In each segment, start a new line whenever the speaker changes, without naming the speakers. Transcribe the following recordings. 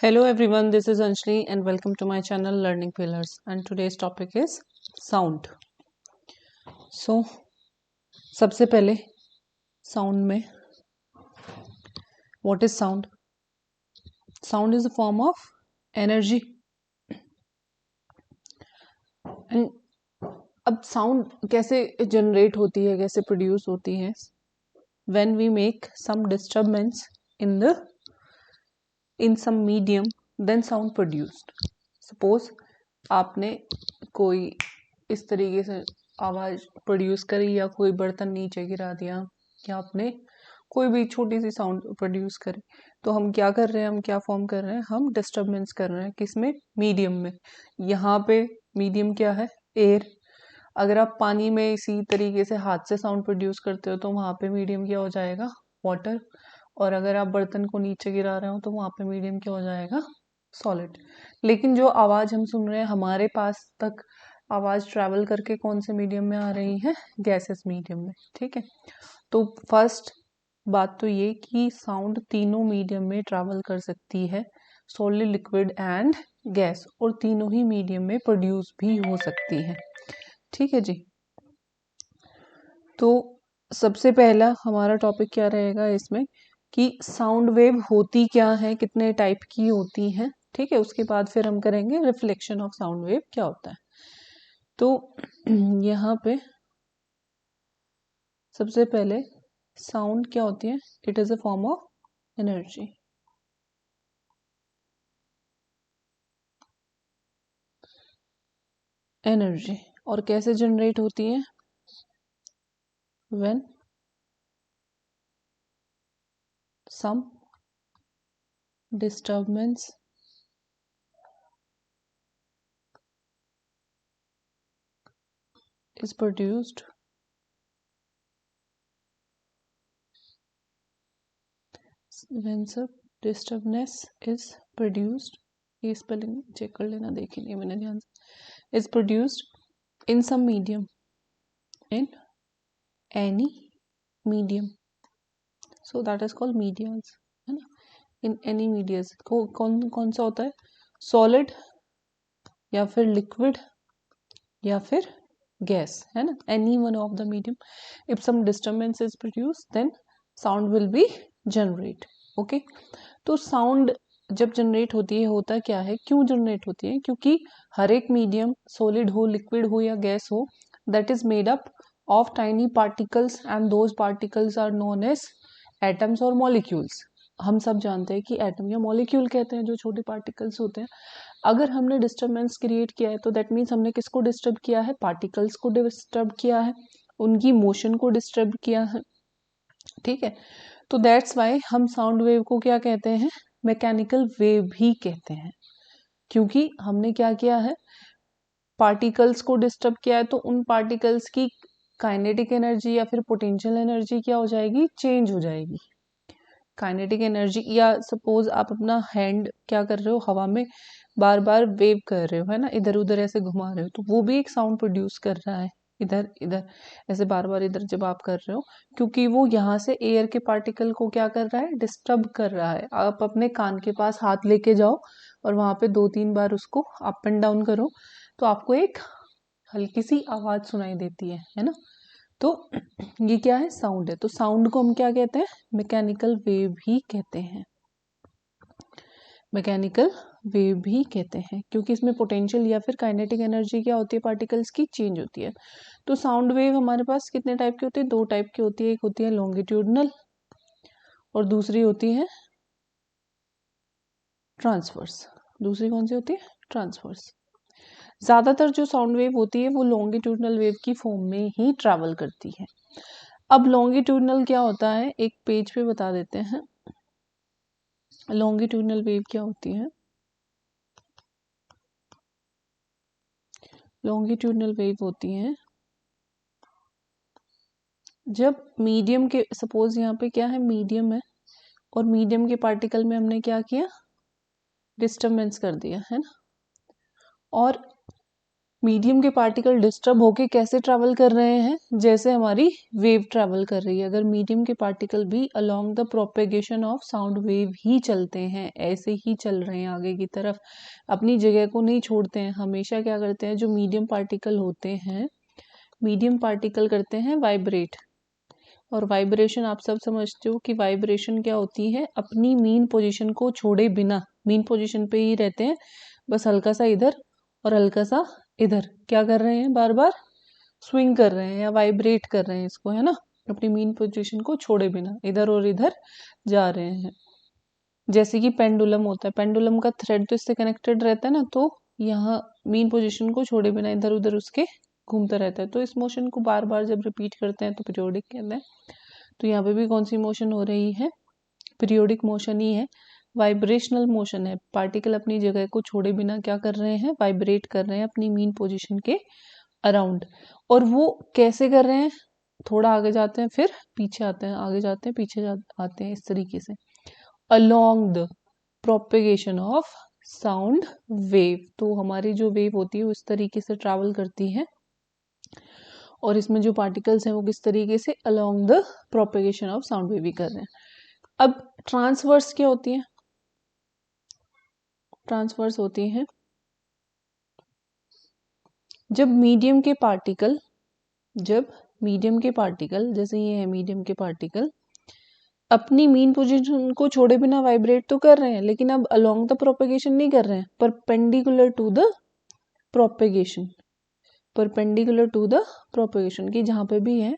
Hello everyone, this is Anjali and welcome to my channel Learning Pillars, and today's topic is sound. So सबसे पहले sound में what is sound? Sound is a form of energy and अब sound कैसे generate होती है, कैसे produce होती है? When we make some disturbance in some medium, then sound produced. Suppose आपने कोई इस तरीके से आवाज प्रोड्यूस करी या कोई बर्तन नीचे गिरा दिया या आपने कोई भी छोटी सी साउंड प्रोड्यूस करी, तो हम क्या कर रहे हैं, हम क्या फॉर्म कर रहे हैं, हम डिस्टरबेंस कर रहे हैं किसमें, मीडियम में. यहाँ पे मीडियम क्या है, एयर. अगर आप पानी में इसी तरीके से हाथ से साउंड प्रोड्यूस करते हो तो वहां पे मीडियम क्या हो जाएगा, वाटर. और अगर आप बर्तन को नीचे गिरा रहे हो तो वहां पे मीडियम क्या हो जाएगा, सॉलिड. लेकिन जो आवाज हम सुन रहे हैं हमारे पास तक आवाज ट्रैवल करके कौन से मीडियम में आ रही है, गैसेस मीडियम में. ठीक है, तो फर्स्ट बात तो ये कि साउंड तीनों मीडियम में ट्रैवल कर सकती है, सॉलिड, लिक्विड एंड गैस, और तीनों ही मीडियम में प्रोड्यूस भी हो सकती है. ठीक है जी. तो सबसे पहला हमारा टॉपिक क्या रहेगा इसमें कि साउंड वेव होती क्या है, कितने टाइप की होती हैं. ठीक है, उसके बाद फिर हम करेंगे रिफ्लेक्शन ऑफ साउंड वेव क्या होता है. तो यहाँ पे सबसे पहले साउंड क्या होती है, it is a form of energy. Energy और कैसे जनरेट होती है, when some disturbance is produced when some disturbance is produced. ये स्पेलिंग चेक कर लेना, देखी नहीं मैंने ध्यान से. is produced in some medium, in any medium, so that is called medias, है ना. in any medias कौन कौन सा होता है, सॉलिड या फिर लिक्विड या फिर गैस, है ना. Any one of the medium, if some disturbance is produce then sound will be generate. Okay, तो साउंड जब जनरेट होती है होता क्या है, क्यों जनरेट होती है, क्योंकि हर एक मीडियम सॉलिड हो, लिक्विड हो या गैस हो, that is made up of tiny particles and those particles are known as atoms और मॉलिक्यूल्स. हम सब जानते हैं कि एटम या मॉलिक्यूल कहते हैं जो छोटे पार्टिकल्स होते हैं. अगर हमने डिस्टर्बेंस क्रिएट किया है तो दैट मीन्स हमने किसको डिस्टर्ब किया है, पार्टिकल्स को डिस्टर्ब किया है, उनकी मोशन को डिस्टर्ब किया है. ठीक है, तो दैट्स वाई हम साउंड वेव को क्या कहते हैं, मैकेनिकल वेव भी कहते हैं, क्योंकि हमने क्या किया है, पार्टिकल्स को डिस्टर्ब किया है, तो उन पार्टिकल्स की काइनेटिक एनर्जी या फिर पोटेंशियल एनर्जी क्या हो जाएगी, चेंज हो जाएगी. काइनेटिक एनर्जी, या सपोज आप अपना हैंड क्या कर रहे हो, हवा में बार बार वेव कर रहे हो, है ना, इधर उधर ऐसे घुमा रहे हो, तो वो भी एक साउंड प्रोड्यूस कर रहा है, इधर इधर ऐसे बार बार इधर जब आप कर रहे हो, क्योंकि वो यहाँ से एयर के पार्टिकल को क्या कर रहा है, डिस्टर्ब कर रहा है. आप अपने कान के पास हाथ लेके जाओ और वहां पे 2-3 बार उसको अप एंड डाउन करो तो आपको एक हल्की सी आवाज सुनाई देती है ना. तो ये क्या है, साउंड है. तो साउंड को हम क्या कहते हैं, मैकेनिकल वेव भी कहते हैं. मैकेनिकल वेव भी कहते हैं क्योंकि इसमें पोटेंशियल या फिर काइनेटिक एनर्जी क्या होती है, पार्टिकल्स की चेंज होती है. तो साउंड वेव हमारे पास कितने टाइप की होती है, 2 टाइप की होती है. एक होती है लॉन्गिट्यूडनल और दूसरी होती है ट्रांसवर्स. दूसरी कौन सी होती है, ट्रांसवर्स. ज्यादातर जो साउंड वेव होती है वो लॉन्गिट्यूडनल वेव की फॉर्म में ही ट्रैवल करती है. अब लॉन्गिट्यूडनल क्या होता है, एक पेज पे बता देते हैं. लॉन्गिट्यूडनल वेव क्या होती है, लॉन्गिट्यूडनल वेव होती है जब मीडियम के, सपोज यहाँ पे क्या है, मीडियम है और मीडियम के पार्टिकल में हमने क्या किया, डिस्टर्बेंस कर दिया, है ना. और मीडियम के पार्टिकल डिस्टर्ब होके कैसे ट्रैवल कर रहे हैं, जैसे हमारी वेव ट्रैवल कर रही है। अगर मीडियम के पार्टिकल भी along the propagation of sound wave ही चलते हैं, ऐसे ही चल रहे हैं आगे की तरफ, अपनी जगह को नहीं छोड़ते हैं, हमेशा क्या करते हैं, जो मीडियम पार्टिकल होते हैं, मीडियम पार्टिकल करते हैं वाइब्रेट। और वाइब्रेशन आप सब समझते हो कि वाइब्रेशन क्या होती है, अपनी मीन पोजीशन को छोड़े बिना मीन पोजीशन पे ही रहते हैं, बस हल्का सा इधर और हल्का सा इधर क्या कर रहे हैं, बार बार स्विंग कर रहे हैं या वाइब्रेट कर रहे हैं इसको, है ना, अपनी मीन पोजीशन को छोड़े बिना इधर और इधर जा रहे हैं। जैसे कि पेंडुलम होता है, पेंडुलम का थ्रेड तो इससे कनेक्टेड रहता है ना, तो यहाँ मीन पोजीशन को छोड़े बिना इधर उधर उसके घूमता रहता है। तो इस मोशन को बार बार जब रिपीट करते हैं तो पीरियोडिक कहते हैं। तो यहाँ पे भी कौन सी मोशन हो रही है, पीरियोडिक मोशन ही है, वाइब्रेशनल मोशन है। पार्टिकल अपनी जगह को छोड़े बिना क्या कर रहे हैं, वाइब्रेट कर रहे हैं अपनी मीन पोजीशन के अराउंड। और वो कैसे कर रहे हैं, थोड़ा आगे जाते हैं फिर पीछे आते हैं, आगे जाते हैं पीछे आते हैं, इस तरीके से along the propagation of sound wave. तो हमारी जो वेव होती है वो इस तरीके से ट्रैवल करती है, और इसमें जो पार्टिकल्स हैं वो किस तरीके से along the propagation of sound wave भी कर रहे हैं। अब ट्रांसवर्स क्या होती है, ट्रांसवर्स होती हैं जब मीडियम के पार्टिकल जैसे ये है मीडियम के पार्टिकल अपनी मीन पोजीशन को छोड़े बिना वाइब्रेट तो कर रहे हैं, लेकिन अब अलोंग द प्रोपेगेशन नहीं कर रहे हैं, perpendicular to the propagation, perpendicular to the propagation की जहां पे भी है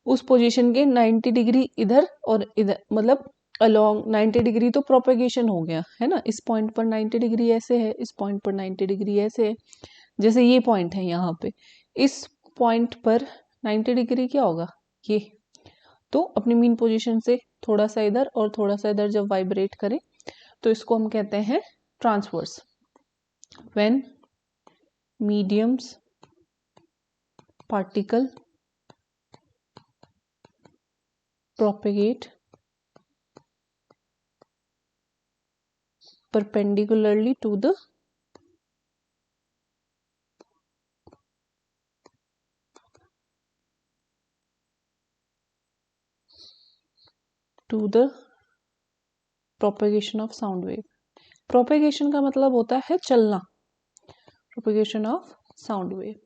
उस पोजीशन के 90 डिग्री इधर और इधर, मतलब अलोंग 90 डिग्री तो प्रोपेगेशन हो गया है ना, इस पॉइंट पर 90 डिग्री ऐसे है, इस पॉइंट पर 90 डिग्री ऐसे है। जैसे ये पॉइंट है यहाँ पे, इस पॉइंट पर 90 डिग्री क्या होगा ये, तो अपनी मीन पोजीशन से थोड़ा सा इधर और थोड़ा सा इधर जब वाइब्रेट करें तो इसको हम कहते हैं transverse. When mediums particle propagate perpendicularly to the propagation of sound wave। propagation का मतलब होता है चलना, propagation of sound wave,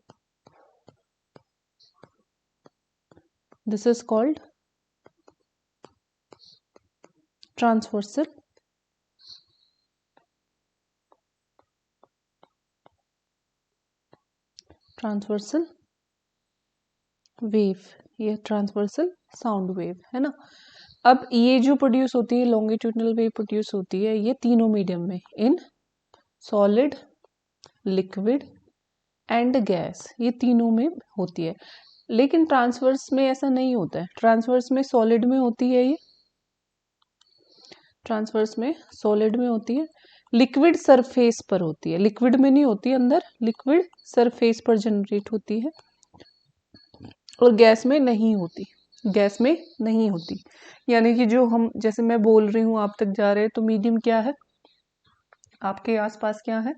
this is called transversal wave, ये ट्रांसवर्सल साउंड वेव है ना। अब ये जो प्रोड्यूस होती है लॉन्गिट्यूडनल वेव प्रोड्यूस होती है, ये तीनों मीडियम में, in solid, liquid and gas, ये तीनों में होती है। लेकिन ट्रांसवर्स में ऐसा नहीं होता है, ट्रांसवर्स में सॉलिड में होती है, ये ट्रांसवर्स में सॉलिड में होती है, लिक्विड सरफेस पर होती है, लिक्विड में नहीं होती अंदर, लिक्विड सरफेस पर जनरेट होती है, और गैस में नहीं होती, गैस में नहीं होती। यानी कि जो हम, जैसे मैं बोल रही हूँ आप तक जा रहे हैं, तो मीडियम क्या है, आपके आसपास क्या है,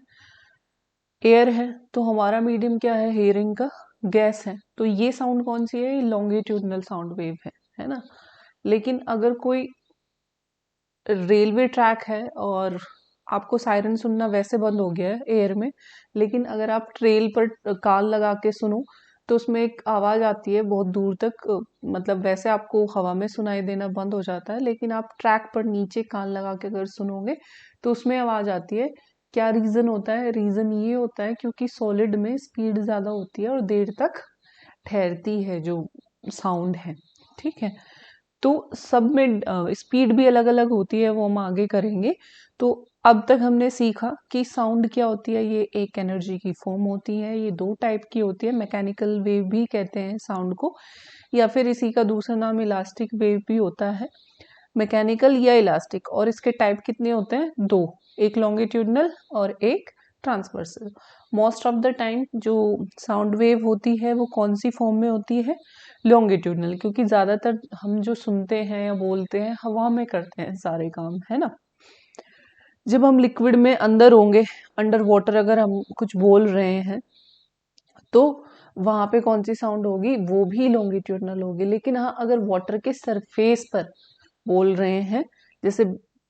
एयर है, तो हमारा मीडियम क्या है, हेयरिंग का गैस है, तो ये साउंड कौन सी है, लॉन्गिट्यूडनल साउंड वेव है ना। लेकिन अगर कोई रेलवे ट्रैक है और आपको सायरन सुनना वैसे बंद हो गया है एयर में, लेकिन अगर आप ट्रेल पर कान लगा के सुनो तो उसमें एक आवाज आती है बहुत दूर तक, मतलब वैसे आपको हवा में सुनाई देना बंद हो जाता है, लेकिन आप ट्रैक पर नीचे कान लगा के अगर सुनोगे तो उसमें आवाज आती है। क्या रीजन होता है, रीजन ये होता है क्योंकि सॉलिड में स्पीड ज्यादा होती है और देर तक ठहरती है जो साउंड है, ठीक है। तो सब में स्पीड भी अलग अलग होती है, वो हम आगे करेंगे। तो अब तक हमने सीखा कि साउंड क्या होती है, ये एक एनर्जी की फॉर्म होती है, ये दो टाइप की होती है, मैकेनिकल वेव भी कहते हैं साउंड को, या फिर इसी का दूसरा नाम इलास्टिक वेव भी होता है, मैकेनिकल या इलास्टिक। और इसके टाइप कितने होते हैं, दो, एक लॉन्गिट्यूडनल और एक transversal. Most of the time जो साउंड वेव होती है वो कौन सी फॉर्म में होती है, लॉन्गिट्यूडनल, क्योंकि ज्यादातर हम जो सुनते हैं या बोलते हैं हवा में करते हैं सारे काम, है ना। जब हम लिक्विड में अंदर होंगे, अंडर वाटर अगर हम कुछ बोल रहे हैं तो वहां पे कौन सी साउंड होगी, वो भी लॉन्गिट्यूडनल होगी। लेकिन हाँ, अगर वाटर के सरफेस पर बोल रहे हैं, जैसे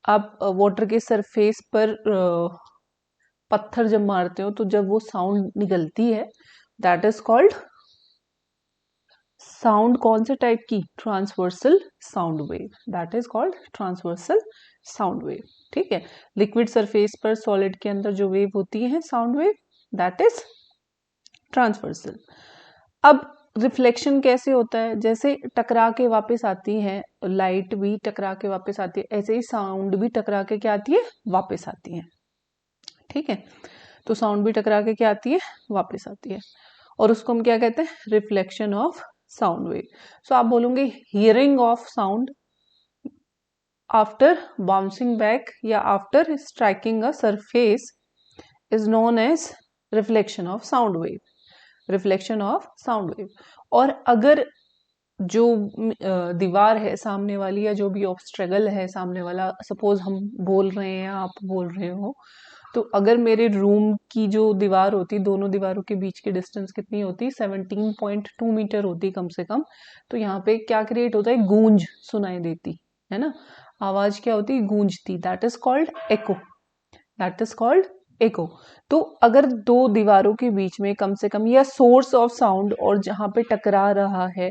आप वाटर के सरफेस पर पत्थर जब मारते हो तो जब वो साउंड निकलती है, दैट इज कॉल्ड साउंड कौन से टाइप की, transversal sound wave, that is called transversal sound wave. ठीक है, लिक्विड सरफेस पर सॉलिड के अंदर जो वेव होती है sound wave, that is transversal. अब रिफ्लेक्शन कैसे होता है, जैसे टकरा के वापस आती है, लाइट भी टकरा के वापस आती है, ऐसे ही साउंड भी टकरा के क्या आती है, वापस आती है। ठीक है, तो साउंड भी टकरा के क्या आती है, वापस आती है, और उसको हम क्या कहते हैं, reflection of sound wave. So आप बोलोगे hearing of sound after bouncing back या after striking a surface is known as reflection of sound wave, reflection of sound wave. और अगर जो दीवार है सामने वाली, या जो भी ऑब्स्ट्रगल है सामने वाला, सपोज हम बोल रहे हैं या आप बोल रहे हो, तो अगर मेरे रूम की जो दीवार होती, दोनों दीवारों के बीच की डिस्टेंस कितनी होती, 17.2 मीटर होती कम से कम, तो यहाँ पे क्या क्रिएट होता है, गूंज सुनाई देती है ना, आवाज क्या होती, गूंजती, that is called echo, that is called echo. तो अगर दो दीवारों के बीच में कम से कम, या सोर्स ऑफ साउंड और जहां पे टकरा रहा है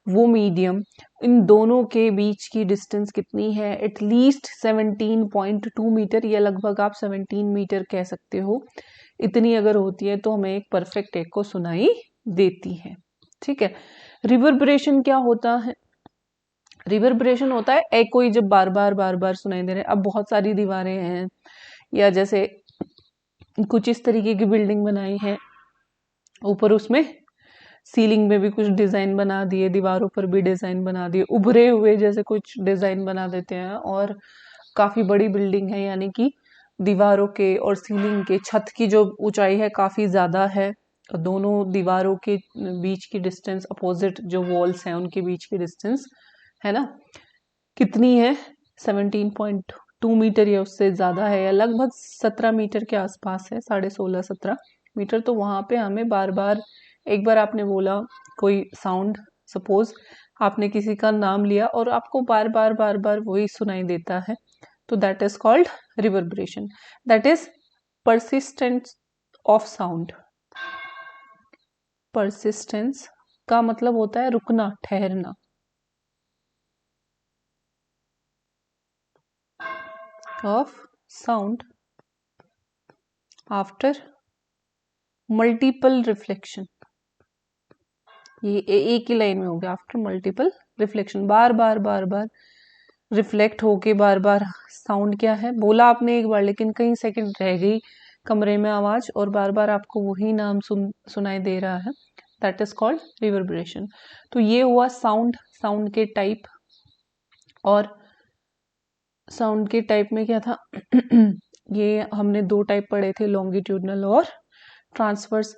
वो मीडियम, इन दोनों के बीच की डिस्टेंस कितनी है, एटलीस्ट 17.2 मीटर, या लगभग आप 17 मीटर कह सकते हो, इतनी अगर होती है तो हमें एक परफेक्ट एको सुनाई देती है। ठीक है, रिवर्बरेशन क्या होता है, रिवर्बरेशन होता है एको ही जब बार बार सुनाई दे रहे हैं। अब बहुत सारी दीवारें हैं, या जैसे कुछ इस तरीके की बिल्डिंग बनाई है, ऊपर उसमें सीलिंग में भी कुछ डिजाइन बना दिए, दीवारों पर भी डिजाइन बना दिए, उभरे हुए जैसे कुछ डिजाइन बना देते हैं, और काफी बड़ी बिल्डिंग है, यानी कि दीवारों के और सीलिंग के, छत की जो ऊंचाई है काफी ज्यादा है, दोनों दीवारों के बीच की डिस्टेंस, अपोजिट जो वॉल्स हैं उनके बीच की डिस्टेंस है ना, कितनी है, 17.2 मीटर या उससे ज्यादा है, या लगभग 17 मीटर के आसपास है, 16.5-17 मीटर। तो वहां पे हमें बार बार, एक बार आपने बोला कोई साउंड, सपोज आपने किसी का नाम लिया और आपको बार बार वही सुनाई देता है, तो that is called reverberation, that is persistence of sound. Persistence का मतलब होता है रुकना, ठहरना। Of sound after multiple reflection, ये एक ही लाइन में हो गया, आफ्टर मल्टीपल रिफ्लेक्शन, बार बार रिफ्लेक्ट होके बार बार साउंड क्या है, बोला आपने एक बार लेकिन कई सेकंड रह गई कमरे में आवाज, और बार बार आपको वही नाम सुनाई दे रहा है, दैट इज कॉल्ड रिवर्बरेशन। तो ये हुआ साउंड, साउंड के टाइप। और साउंड के टाइप में क्या था ये हमने दो टाइप पढ़े थे, लॉन्गिट्यूडनल और ट्रांसवर्स।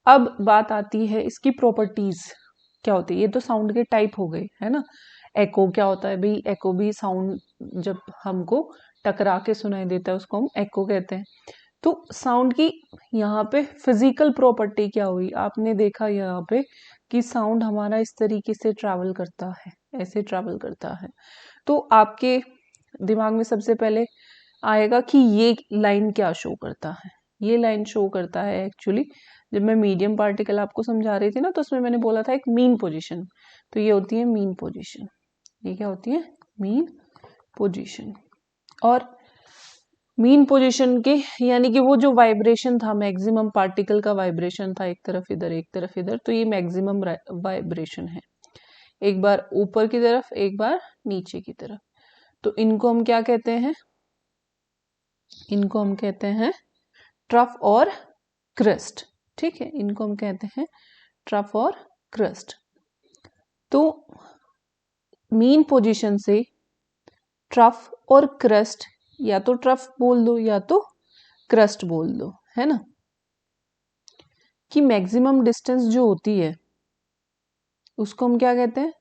अब बात आती है इसकी प्रॉपर्टीज क्या होती है, ये तो साउंड के टाइप हो गए है ना। एको क्या होता है भाई, एको भी साउंड जब हमको टकरा के सुनाई देता है उसको हम एको कहते हैं। तो साउंड की यहाँ पे फिजिकल प्रॉपर्टी क्या हुई, आपने देखा यहाँ पे कि साउंड हमारा इस तरीके से ट्रैवल करता है, ऐसे ट्रैवल करता है। तो आपके दिमाग में सबसे पहले आएगा कि ये लाइन क्या शो करता है, ये लाइन शो करता है एक्चुअली, जब मैं मीडियम पार्टिकल आपको समझा रही थी ना, तो उसमें मैंने बोला था एक मीन पोजीशन, तो ये होती है मीन पोजीशन, ये क्या होती है, मीन पोजीशन। और मीन पोजीशन के यानी कि वो जो वाइब्रेशन था, मैक्सिमम पार्टिकल का वाइब्रेशन था, एक तरफ इधर एक तरफ इधर, तो ये मैक्सिमम वाइब्रेशन है, एक बार ऊपर की तरफ एक बार नीचे की तरफ। तो इनको हम क्या कहते हैं, इनको हम कहते हैं ट्रफ और क्रस्ट। ठीक है, इनको हम कहते हैं ट्रफ और क्रस्ट। तो मीन पोजीशन से ट्रफ और क्रस्ट, या तो ट्रफ बोल दो या तो क्रस्ट बोल दो, है ना, कि मैक्सिमम डिस्टेंस जो होती है उसको हम क्या कहते हैं,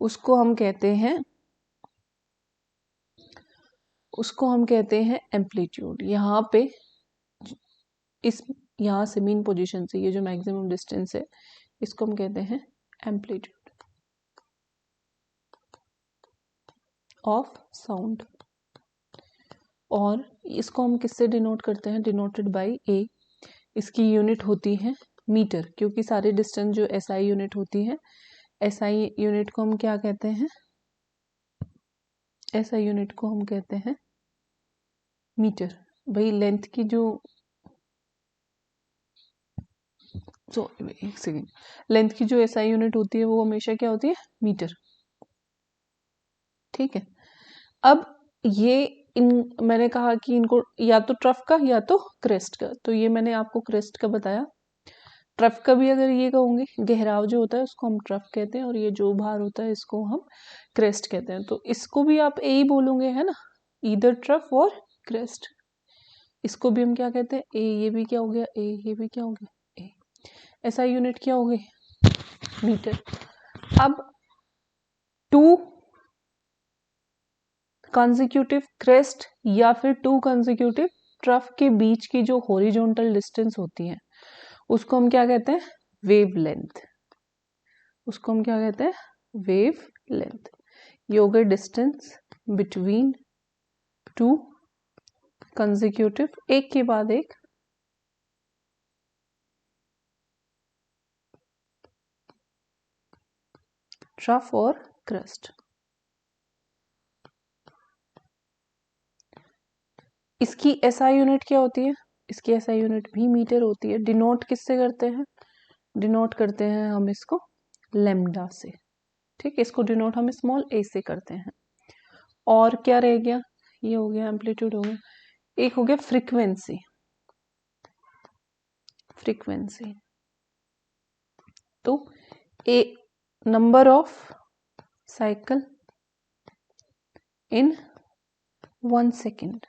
उसको हम कहते हैं, उसको हम कहते हैं एम्पलीट्यूड। यहाँ पे इस यहाँ से मीन पोजीशन से ये जो मैक्सिमम डिस्टेंस है इसको हम कहते हैं एम्पलीट्यूड ऑफ साउंड। और इसको हम किससे डिनोट करते हैं? डिनोटेड बाय ए। इसकी यूनिट होती है मीटर, क्योंकि सारे डिस्टेंस जो एसआई यूनिट होती है, एसआई यूनिट को हम क्या कहते हैं? एसआई यूनिट को हम कहते हैं मीटर। भाई लेंथ की जो एक सेकेंड, लेंथ की जो एसआई यूनिट होती है वो हमेशा क्या होती है? मीटर। ठीक है। अब ये मैंने कहा कि इनको या तो ट्रफ का या तो क्रेस्ट का, तो ये मैंने आपको क्रेस्ट का बताया। ट्रफ का भी अगर ये कहूँगी, गहराव जो होता है उसको हम ट्रफ कहते हैं, और ये जो भार होता है इसको हम क्रेस्ट कहते हैं। तो इसको भी आप ए ही बोलोगे, है ना, ईदर ट्रफ और क्रेस्ट। इसको भी हम क्या कहते हैं? ए। ये भी क्या हो गया? ए। ये भी क्या हो गया? ए। ऐसा यूनिट क्या हो गई? मीटर। अब 2 कंसेक्यूटिव क्रेस्ट या फिर 2 कंसेक्यूटिव ट्रफ के बीच की जो हॉरिजॉन्टल डिस्टेंस होती है उसको हम क्या कहते हैं? Wave length. उसको हम क्या कहते हैं? Wave length. ये हो गए डिस्टेंस बिटवीन 2 कंसेक्यूटिव, एक के बाद एक ट्रफ और क्रस्ट। इसकी एसआई यूनिट क्या होती है? इसकी एसआई यूनिट भी मीटर होती है। डिनोट किससे करते हैं? डिनोट करते हैं हम इसको लैम्डा से। ठीक है, इसको डिनोट हम स्मॉल ए से करते हैं। और क्या रह गया? ये हो गया एम्पलीट्यूड, हो गया। एक हो गया फ्रीक्वेंसी। फ्रीक्वेंसी तो A number of cycle in 1 second.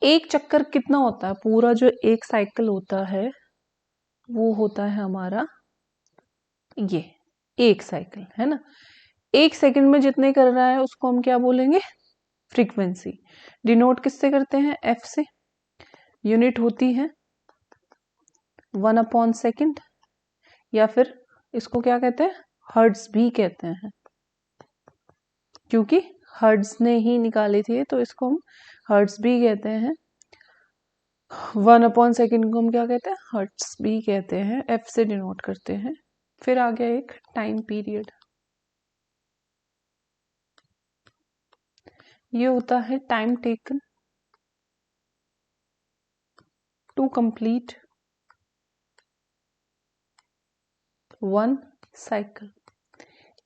एक चक्कर कितना होता है? पूरा जो एक साइकिल होता है वो होता है हमारा ये एक साइकिल, है ना। एक सेकंड में जितने कर रहा है उसको हम क्या बोलेंगे? फ्रीक्वेंसी। डिनोट किससे करते हैं? एफ से। यूनिट होती है 1/सेकंड, या फिर इसको क्या कहते हैं? हर्ट्ज भी कहते हैं, क्योंकि हर्ट्ज ने ही निकाली थी, तो इसको हम हर्ट्ज भी कहते हैं। 1/सेकंड को हम क्या कहते हैं? हर्ट्ज भी कहते हैं। एफ से डिनोट करते हैं। फिर आ गया एक टाइम पीरियड। ये होता है time taken to complete 1 cycle.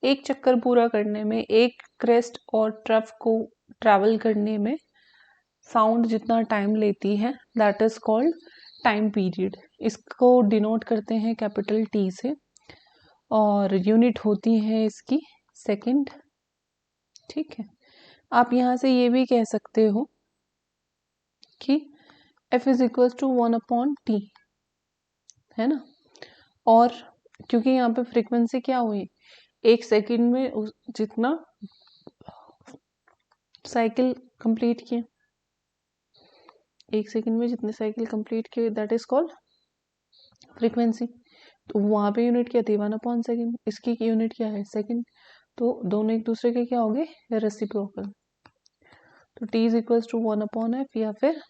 एक चक्कर पूरा करने में, एक क्रेस्ट और ट्रफ को ट्रैवल करने में साउंड जितना टाइम लेती है, that is called time period. इसको डिनोट करते हैं कैपिटल टी से, और यूनिट होती है इसकी सेकंड। ठीक है। आप यहाँ से ये भी कह सकते हो कि F is equal to 1/T, है ना। और क्योंकि यहाँ पे फ्रीक्वेंसी क्या हुई, एक सेकंड में जितना साइकिल कंप्लीट किए, एक सेकंड में जितने साइकिल कंप्लीट किए, दैट इज कॉल्ड फ्रीक्वेंसी। तो वहां पे यूनिट क्या थी? 1/सेकंड। इसकी यूनिट क्या है? सेकंड। तो दोनों एक दूसरे के क्या हो गए? रेसिप्रोकल। तो T is equal to 1/F, या फिर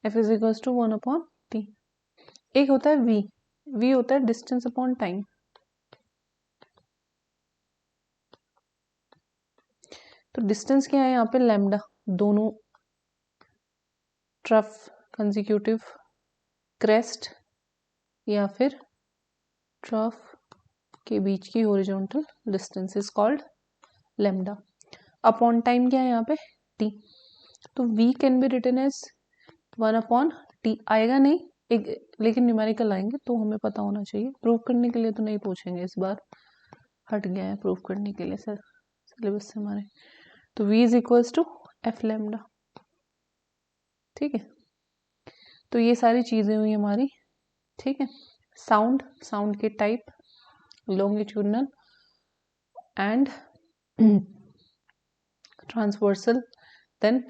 F is equal to 1/T। एक होता है V। V होता है डिस्टेंस अपॉन टाइम। तो डिस्टेंस क्या है यहाँ पे? लैम्डा। दोनों ट्रफ कंसेक्यूटिव क्रेस्ट या फिर ट्रफ के बीच की horizontal distance is called lambda. Upon time क्या है यहाँ पे? T। तो V can be written as 1/T। आएगा नहीं एक, लेकिन न्यूमेरिकल आएंगे तो हमें पता होना चाहिए। प्रूव करने के लिए तो नहीं पूछेंगे इस बार, हट गया है प्रूव करने के लिए सर सिलेबस से हमारे। तो V is equal to F lambda. ठीक है, तो ये सारी चीजें हुई हमारी। ठीक है। साउंड, साउंड के type, longitudinal and transversal, then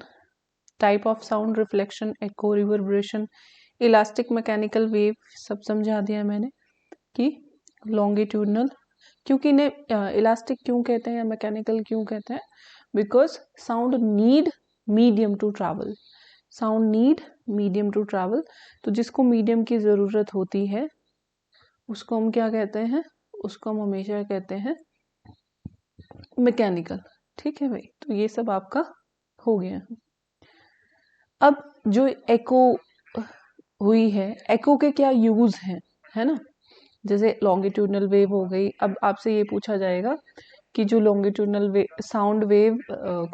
type of sound, reflection, echo, reverberation, elastic mechanical wave सब समझा दिया मैंने कि लॉन्गिट्यूडनल, क्योंकि इन्हें इलास्टिक क्यों कहते हैं या मैकेनिकल क्यों कहते हैं, because sound need medium to travel, sound need medium to travel. तो जिसको मीडियम की ज़रूरत होती है उसको हम क्या कहते हैं, उसको हम हमेशा कहते हैं मैकेनिकल। ठीक है भाई, तो ये सब आपका हो गया। अब जो एको हुई है, एको के क्या यूज हैं, है ना, जैसे लॉन्गिट्यूडनल वेव हो गई। अब आपसे ये पूछा जाएगा कि जो लॉन्गिट्यूडनल वेव, साउंड वेव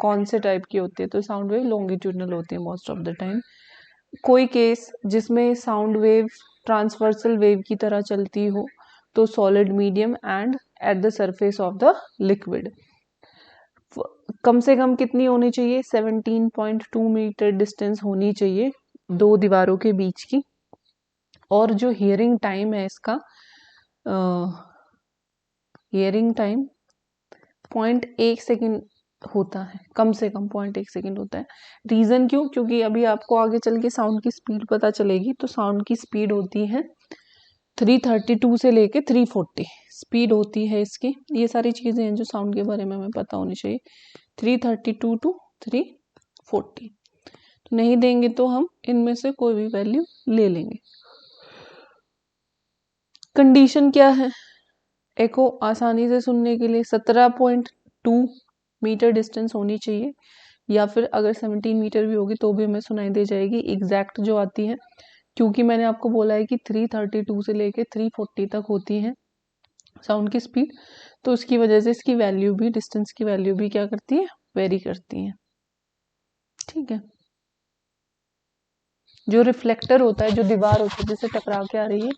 कौन से टाइप की होती है, तो साउंड वेव लॉन्गिट्यूडनल होती है मोस्ट ऑफ द टाइम। कोई केस जिसमें साउंड वेव ट्रांसवर्सल वेव की तरह चलती हो, तो solid, medium and at the surface of the liquid. कम से कम कितनी होनी चाहिए, 17.2 मीटर डिस्टेंस होनी चाहिए दो दीवारों के बीच की। और जो हियरिंग टाइम है इसका, हियरिंग टाइम 0.1 सेकेंड होता है, कम से कम 0.1 सेकेंड होता है। रीजन क्यों, क्योंकि अभी आपको आगे चल के साउंड की स्पीड पता चलेगी। तो साउंड की स्पीड होती है 332 से लेके 340 स्पीड होती है इसकी। ये सारी चीजें हैं जो साउंड के बारे में हमें पता होनी चाहिए, 332 टू 340। तो नहीं देंगे तो हम इनमें से कोई भी वैल्यू ले लेंगे। कंडीशन क्या है, एको आसानी से सुनने के लिए 17.2 मीटर डिस्टेंस होनी चाहिए, या फिर अगर 17 मीटर भी होगी तो भी हमें सुनाई दे जाएगी एग्जैक्ट जो आती है। क्योंकि मैंने आपको बोला है कि 332 से लेके 340 तक होती है साउंड की स्पीड, तो उसकी वजह से इसकी वैल्यू भी, डिस्टेंस की वैल्यू भी क्या करती है, वेरी करती है। ठीक है, जो रिफ्लेक्टर होता है, जो दीवार होती है जिससे टकरा के आ रही है,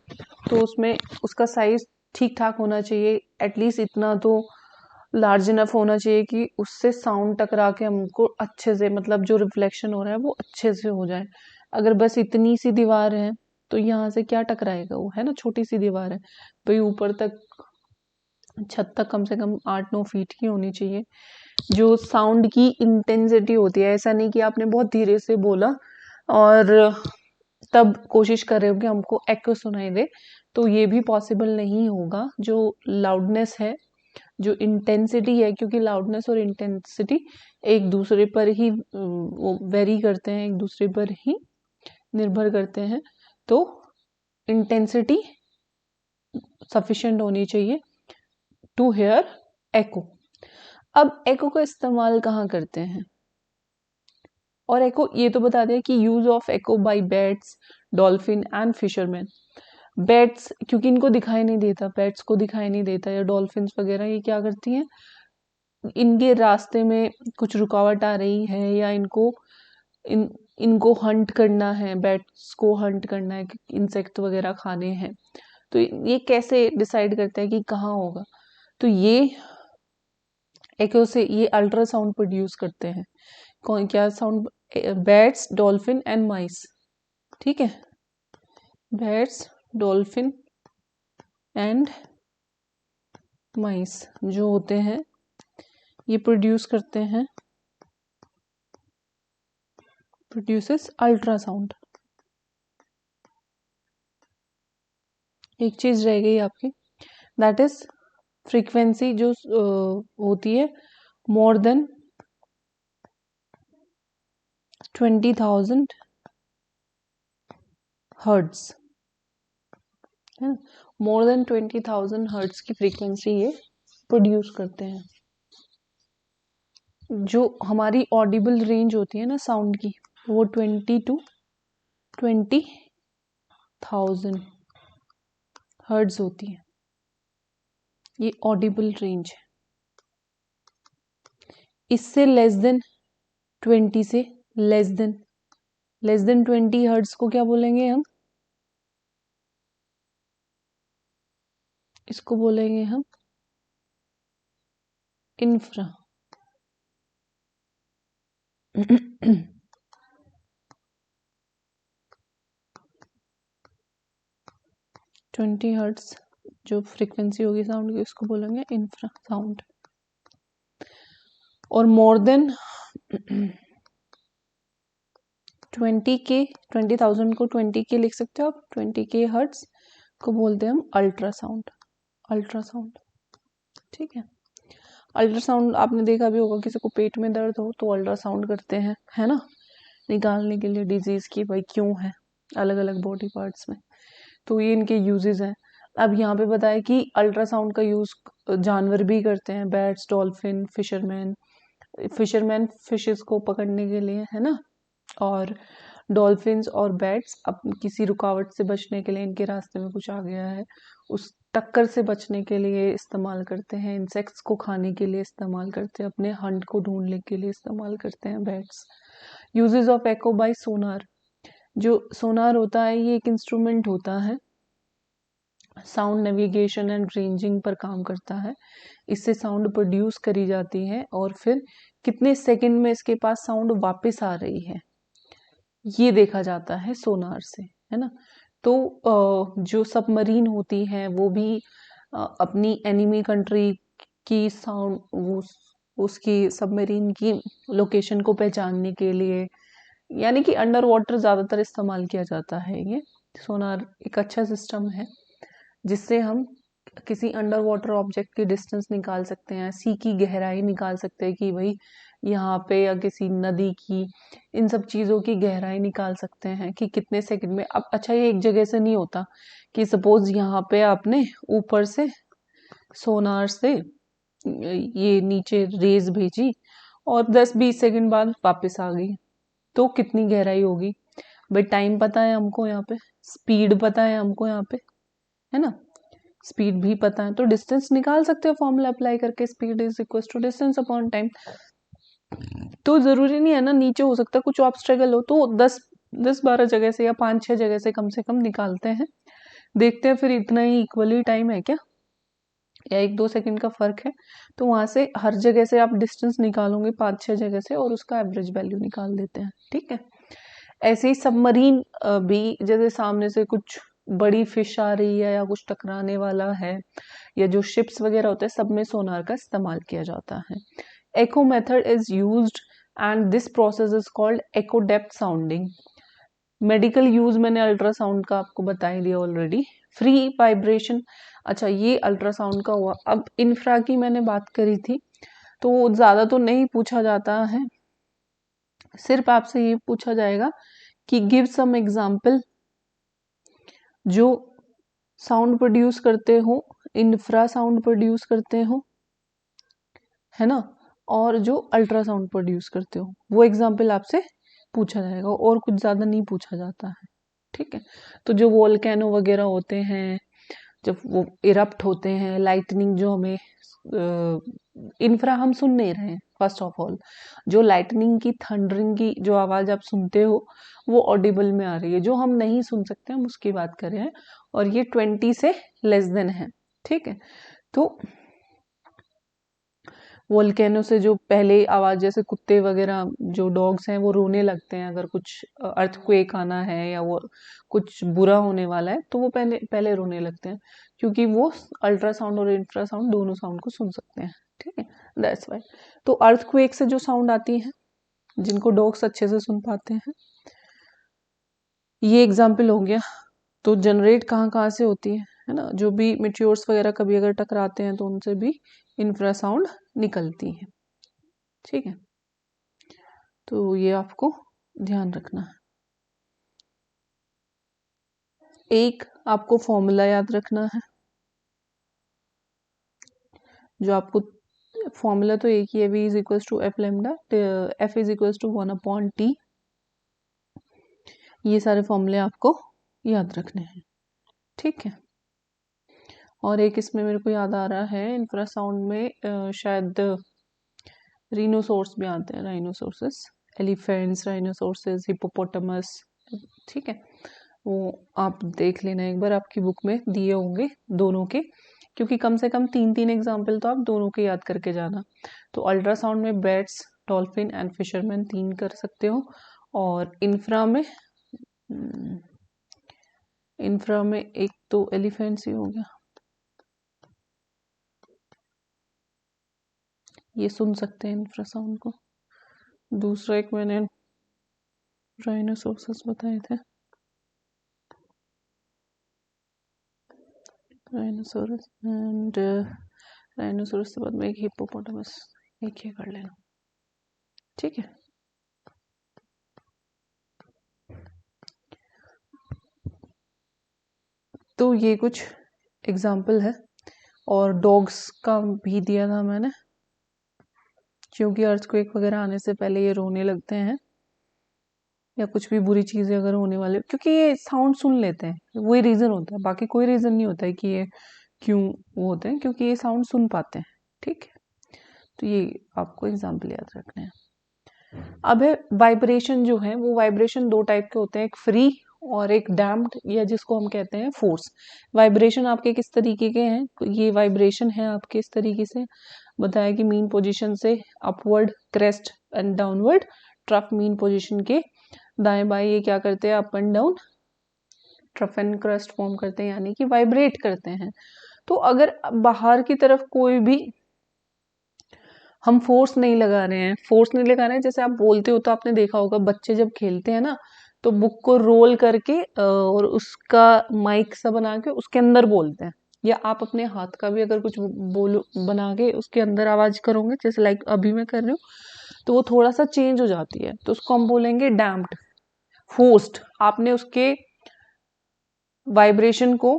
तो उसमें उसका साइज ठीक ठाक होना चाहिए, एटलीस्ट इतना तो लार्ज इनफ होना चाहिए कि उससे साउंड टकरा के हमको अच्छे से, मतलब जो रिफ्लेक्शन हो रहा है वो अच्छे से हो जाए। अगर बस इतनी सी दीवार है तो यहाँ से क्या टकराएगा वो, है ना, छोटी सी दीवार है भाई, ऊपर तक छत तक कम से कम 8-9 फीट की होनी चाहिए। जो साउंड की इंटेंसिटी होती है, ऐसा नहीं कि आपने बहुत धीरे से बोला और तब कोशिश कर रहे हो कि हमको एको सुनाई दे, तो ये भी पॉसिबल नहीं होगा। जो लाउडनेस है, जो इंटेंसिटी है, क्योंकि लाउडनेस और इंटेंसिटी एक दूसरे पर ही वो वेरी करते हैं, एक दूसरे पर ही निर्भर करते हैं। तो इंटेंसिटी सफिशिएंट होनी चाहिए टू हेयर एको। अब एको का इस्तेमाल कहाँ करते हैं, और एको ये तो बता दिया कि use of echo by bats, dolphin and fisherman. Bats क्योंकि इनको दिखाई नहीं देता, बैट्स को दिखाई नहीं देता, या डॉल्फिन्स वगैरह, ये क्या करती हैं, इनके रास्ते में कुछ रुकावट आ रही है या इनको हंट करना है, बैट्स को हंट करना है, इंसेक्ट वगैरह खाने हैं, तो ये कैसे डिसाइड करता है कि कहाँ होगा, तो ये एको से ये अल्ट्रासाउंड प्रोड्यूस करते हैं। कौन, क्या साउंड, बैट्स, डॉल्फिन एंड माइस। ठीक है, बैट्स, डॉल्फिन एंड माइस जो होते हैं ये प्रोड्यूस करते हैं, प्रोड्यूसेस अल्ट्रासाउंड। एक चीज रह गई आपकी, दैट इज फ्रीक्वेंसी जो होती है मोर देन 20,000 हर्ट्ज, है ना, मोर देन 20,000 हर्ट्ज की फ्रीक्वेंसी ये प्रोड्यूस करते हैं। जो हमारी ऑडिबल रेंज होती है ना साउंड की, वो 20 to 20,000 हर्ट्ज होती है, ये ऑडिबल रेंज है। इससे लेस देन 20 से लेस देन 20 हर्ट्ज को क्या बोलेंगे हम, इसको बोलेंगे हम इंफ्रा। 20 हर्ट्ज जो फ्रीक्वेंसी होगी साउंड की, उसको बोलेंगे इंफ्रा साउंड। और मोर देन 20K, 20,000 को 20K लिख सकते हो आप, 20K हर्ट्ज को बोलते हैं हम अल्ट्रासाउंड। अल्ट्रासाउंड, ठीक है। अल्ट्रासाउंड आपने देखा भी होगा, किसी को पेट में दर्द हो तो अल्ट्रासाउंड करते हैं, है ना, निकालने के लिए डिजीज की भाई क्यों है अलग अलग बॉडी पार्ट्स में। तो ये इनके यूजेस हैं। अब यहाँ पे बताया कि अल्ट्रासाउंड का यूज जानवर भी करते हैं, बैट्स, डॉल्फिन, फिशरमैन फिशेस को पकड़ने के लिए, है ना, और डॉल्फिन्स और बैट्स अब किसी रुकावट से बचने के लिए, इनके रास्ते में कुछ आ गया है उस टक्कर से बचने के लिए इस्तेमाल करते हैं, इंसेक्ट्स को खाने के लिए इस्तेमाल करते हैं, अपने हंट को ढूंढने के लिए इस्तेमाल करते हैं bats. Uses of echo by sonar, जो सोनार होता है ये एक इंस्ट्रूमेंट होता है, साउंड नेविगेशन एंड रेंजिंग पर काम करता है। इससे साउंड प्रोड्यूस करी जाती है और फिर कितने सेकंड में इसके पास साउंड वापस आ रही है ये देखा जाता है सोनार से, है ना। तो जो सबमरीन होती है वो भी अपनी एनिमी कंट्री की साउंड, उसकी सबमरीन की लोकेशन को पहचानने के लिए, यानी कि अंडर वाटर ज्यादातर इस्तेमाल किया जाता है। ये सोनार एक अच्छा सिस्टम है जिससे हम किसी अंडर वाटर ऑब्जेक्ट की डिस्टेंस निकाल सकते हैं, सी की गहराई निकाल सकते हैं कि भाई यहाँ पे, या किसी नदी की, इन सब चीजों की गहराई निकाल सकते हैं कि कितने सेकंड में। अब अच्छा ये एक जगह से नहीं होता कि सपोज यहाँ पे आपने ऊपर से सोनार से ये नीचे रेज भेजी और 10-20 सेकंड बाद वापस आ गई, तो कितनी गहराई होगी भाई। टाइम पता है हमको यहाँ पे, स्पीड पता है हमको यहाँ पे, है ना, स्पीड भी पता है तो डिस्टेंस निकाल सकते हो फॉर्मूला अप्लाई करके, speed is equal to distance upon time. तो जरूरी नहीं है ना नीचे हो सकता है कुछ ऑब्स्टेकल हो, तो 10-12 जगह से या 5-6 जगह से कम निकालते हैं, देखते हैं फिर इतना ही इक्वली टाइम है क्या या 1-2 सेकंड का फर्क है। तो वहां से हर जगह से आप डिस्टेंस निकालोगे 5-6 जगह से और उसका एवरेज वैल्यू निकाल देते हैं, ठीक है। ऐसे ही सबमरीन भी, जैसे सामने से कुछ बड़ी फिश आ रही है या कुछ टकराने वाला है, या जो शिप्स वगैरह होते हैं सब में सोनार का इस्तेमाल किया जाता है। Echo method is used and this process is called echo depth sounding. Medical use मैंने अल्ट्रासाउंड का आपको बता ही दिया ऑलरेडी। फ्री वाइब्रेशन, अच्छा ये अल्ट्रासाउंड का हुआ। अब इंफ्रा की मैंने बात करी थी, तो ज्यादा तो नहीं पूछा जाता है, सिर्फ आपसे ये पूछा जाएगा कि गिव सम एग्जाम्पल जो साउंड प्रोड्यूस करते हो, इंफ्रा साउंड प्रोड्यूस करते हो, है ना, और जो अल्ट्रासाउंड प्रोड्यूस करते हो, वो एग्जाम्पल आपसे पूछा जाएगा और कुछ ज्यादा नहीं पूछा जाता है, ठीक है। तो जो वोल्केनो वगैरह होते हैं, जब वो इरप्ट होते हैं, लाइटनिंग जो हमें इंफ्रा हम सुन नहीं रहे हैं, फर्स्ट ऑफ ऑल जो लाइटनिंग की, थंडरिंग की जो आवाज आप सुनते हो वो ऑडिबल में आ रही है, जो हम नहीं सुन सकते हम उसकी बात कर रहे हैं, और ये 20 से लेस देन है, ठीक है। तो वोल्केनो से जो पहले आवाज, जैसे कुत्ते वगैरह जो डॉग्स हैं वो रोने लगते हैं अगर कुछ अर्थक्वेक आना है या वो कुछ बुरा होने वाला है, तो वो पहले पहले रोने लगते हैं क्योंकि वो अल्ट्रासाउंड और इंफ्रासाउंड दोनों साउंड को सुन सकते हैं, ठीक है, दैट्स वाई। तो अर्थक्वेक से जो साउंड आती है जिनको डॉग्स अच्छे से सुन पाते हैं, ये एग्जाम्पल हो गया। तो जनरेट कहाँ कहाँ से होती है ना, जो भी मिट्योर्स वगैरह कभी अगर टकराते हैं तो उनसे भी इंफ्रासाउंड निकलती है, ठीक है। तो ये आपको ध्यान रखना है। एक आपको फॉर्मूला याद रखना है, जो आपको फॉर्मूला तो एक ही है, v is equal to F lambda, F is equal to 1/t। ये सारे फॉर्मूले आपको याद रखने हैं, ठीक है। और एक इसमें मेरे को याद आ रहा है, इंफ्रासाउंड में शायद रीनोसोर्स भी आते हैं, राइनोसोर्सेस, एलिफेंट्स, राइनोसोर्सेस, हिपोपोटामस, ठीक है। वो आप देख लेना एक बार, आपकी बुक में दिए होंगे दोनों के, क्योंकि कम से कम 3-3 एग्जाम्पल तो आप दोनों के याद करके जाना। तो अल्ट्रासाउंड में बैट्स, डॉल्फिन एंड फिशरमैन 3 कर सकते हो, और इंफ्रा में एक तो एलिफेंट्स ही हो गया, ये सुन सकते हैं इंफ्रासाउंड को। दूसरा एक मैंने राइनोसोरस बताए थे, राइनोसोरस एंड राइनोसोरस के बाद में एक हिप्पोपोटामस, एक ये कर लेना, ठीक है। तो ये कुछ एग्जाम्पल है, और डॉग्स का भी दिया था मैंने, क्योंकि अर्थक्वेक वगैरह आने से पहले ये रोने लगते हैं, या कुछ भी बुरी चीजें अगर होने वाले, क्योंकि ये साउंड सुन लेते हैं, वही रीजन होता है, बाकी कोई रीजन नहीं होता है कि ये क्यों वो होते हैं, क्योंकि ये साउंड सुन पाते हैं, ठीक है। तो ये आपको एग्जाम्पल याद रखने हैं। अब है वाइब्रेशन, जो है वो वाइब्रेशन दो टाइप के होते हैं, एक फ्री और एक डैम्प्ड, या जिसको हम कहते हैं फोर्स। वाइब्रेशन आपके किस तरीके के हैं, ये वाइब्रेशन है आपके इस तरीके से बताया कि मीन पोजीशन से upward, crest and downward, trough mean position के दाएं बाएं ये क्या करते हैं, up and down trough and crust form करते हैं, यानी कि वाइब्रेट करते हैं। तो अगर बाहर की तरफ कोई भी हम फोर्स नहीं लगा रहे हैं, फोर्स नहीं लगा रहे हैं, जैसे आप बोलते हो तो आपने देखा होगा बच्चे जब खेलते हैं ना, तो बुक को रोल करके और उसका माइक सा बना के उसके अंदर बोलते हैं, या आप अपने हाथ का भी अगर कुछ बोलो बना के उसके अंदर आवाज करोगे, जैसे लाइक अभी मैं कर रही हूँ, तो वो थोड़ा सा चेंज हो जाती है, तो उसको हम बोलेंगे डैम्प्ड। फोर्स्ड, आपने उसके वाइब्रेशन को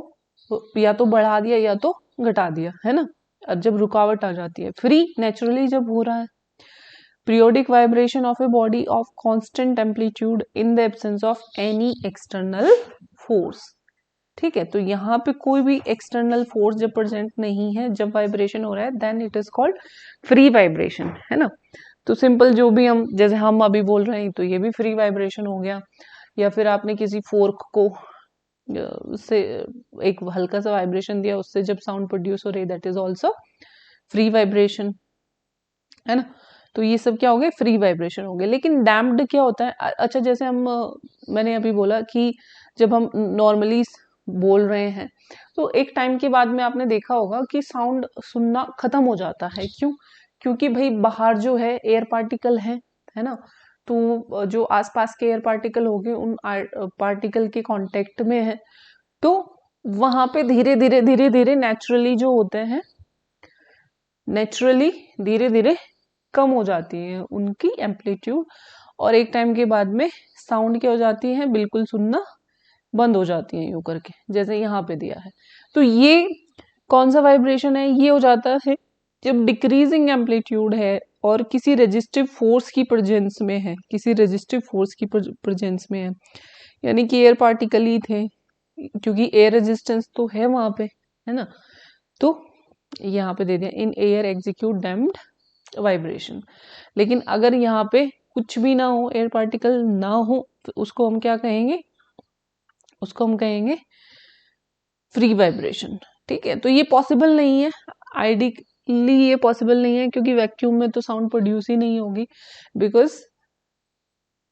या तो बढ़ा दिया या तो घटा दिया, है ना, जब रुकावट आ जाती है। फ्री नेचुरली जब हो रहा है। Periodic vibration of a body of constant amplitude in the absence of any external force, ठीक है। तो यहाँ पे कोई भी एक्सटर्नल फोर्स जब प्रेजेंट नहीं है, जब वाइब्रेशन हो रहा है, then it is called free vibration, है ना। तो सिंपल जो भी हम, जैसे हम अभी बोल रहे हैं, तो ये भी फ्री वाइब्रेशन हो गया, या फिर आपने किसी फोर्क को से एक हल्का सा वाइब्रेशन दिया, उससे जब साउंड प्रोड्यूस हो रही, that is also free vibration, है ना। तो ये सब क्या हो गए, फ्री वाइब्रेशन हो गए। लेकिन डैम्प्ड क्या होता है, अच्छा जैसे हम मैंने अभी बोला कि जब हम नॉर्मली बोल रहे हैं, तो एक टाइम के बाद में आपने देखा होगा कि साउंड सुनना खत्म हो जाता है। क्यों? क्योंकि भाई बाहर जो है एयर पार्टिकल है ना, तो जो आसपास के एयर पार्टिकल हो गए उन पार्टिकल के कांटेक्ट में है, तो वहां पे धीरे धीरे धीरे धीरे नेचुरली जो होते हैं, नेचुरली धीरे धीरे कम हो जाती है उनकी एम्पलीट्यूड, और एक टाइम के बाद में साउंड क्या हो जाती है, बिल्कुल सुनना बंद हो जाती है, यूं करके जैसे यहाँ पे दिया है। तो ये कौन सा वाइब्रेशन है, ये हो जाता है जब डिक्रीजिंग एम्पलीट्यूड है और किसी रेजिस्टिव फोर्स की प्रेजेंस में है, किसी रेजिस्टिव फोर्स की प्रेजेंस में है, यानी कि एयर पार्टिकल ही थे, क्योंकि एयर रेजिस्टेंस तो है वहां पे, है ना। तो यहाँ पे दे दिया in air execute damped vibration. लेकिन अगर यहाँ पे कुछ भी ना हो, एयर पार्टिकल ना हो, तो उसको हम क्या कहेंगे, उसको हम कहेंगे फ्री वाइब्रेशन, ठीक है। तो ये पॉसिबल नहीं है, आइडियली ये पॉसिबल नहीं है, क्योंकि वैक्यूम में तो साउंड प्रोड्यूस ही नहीं होगी, because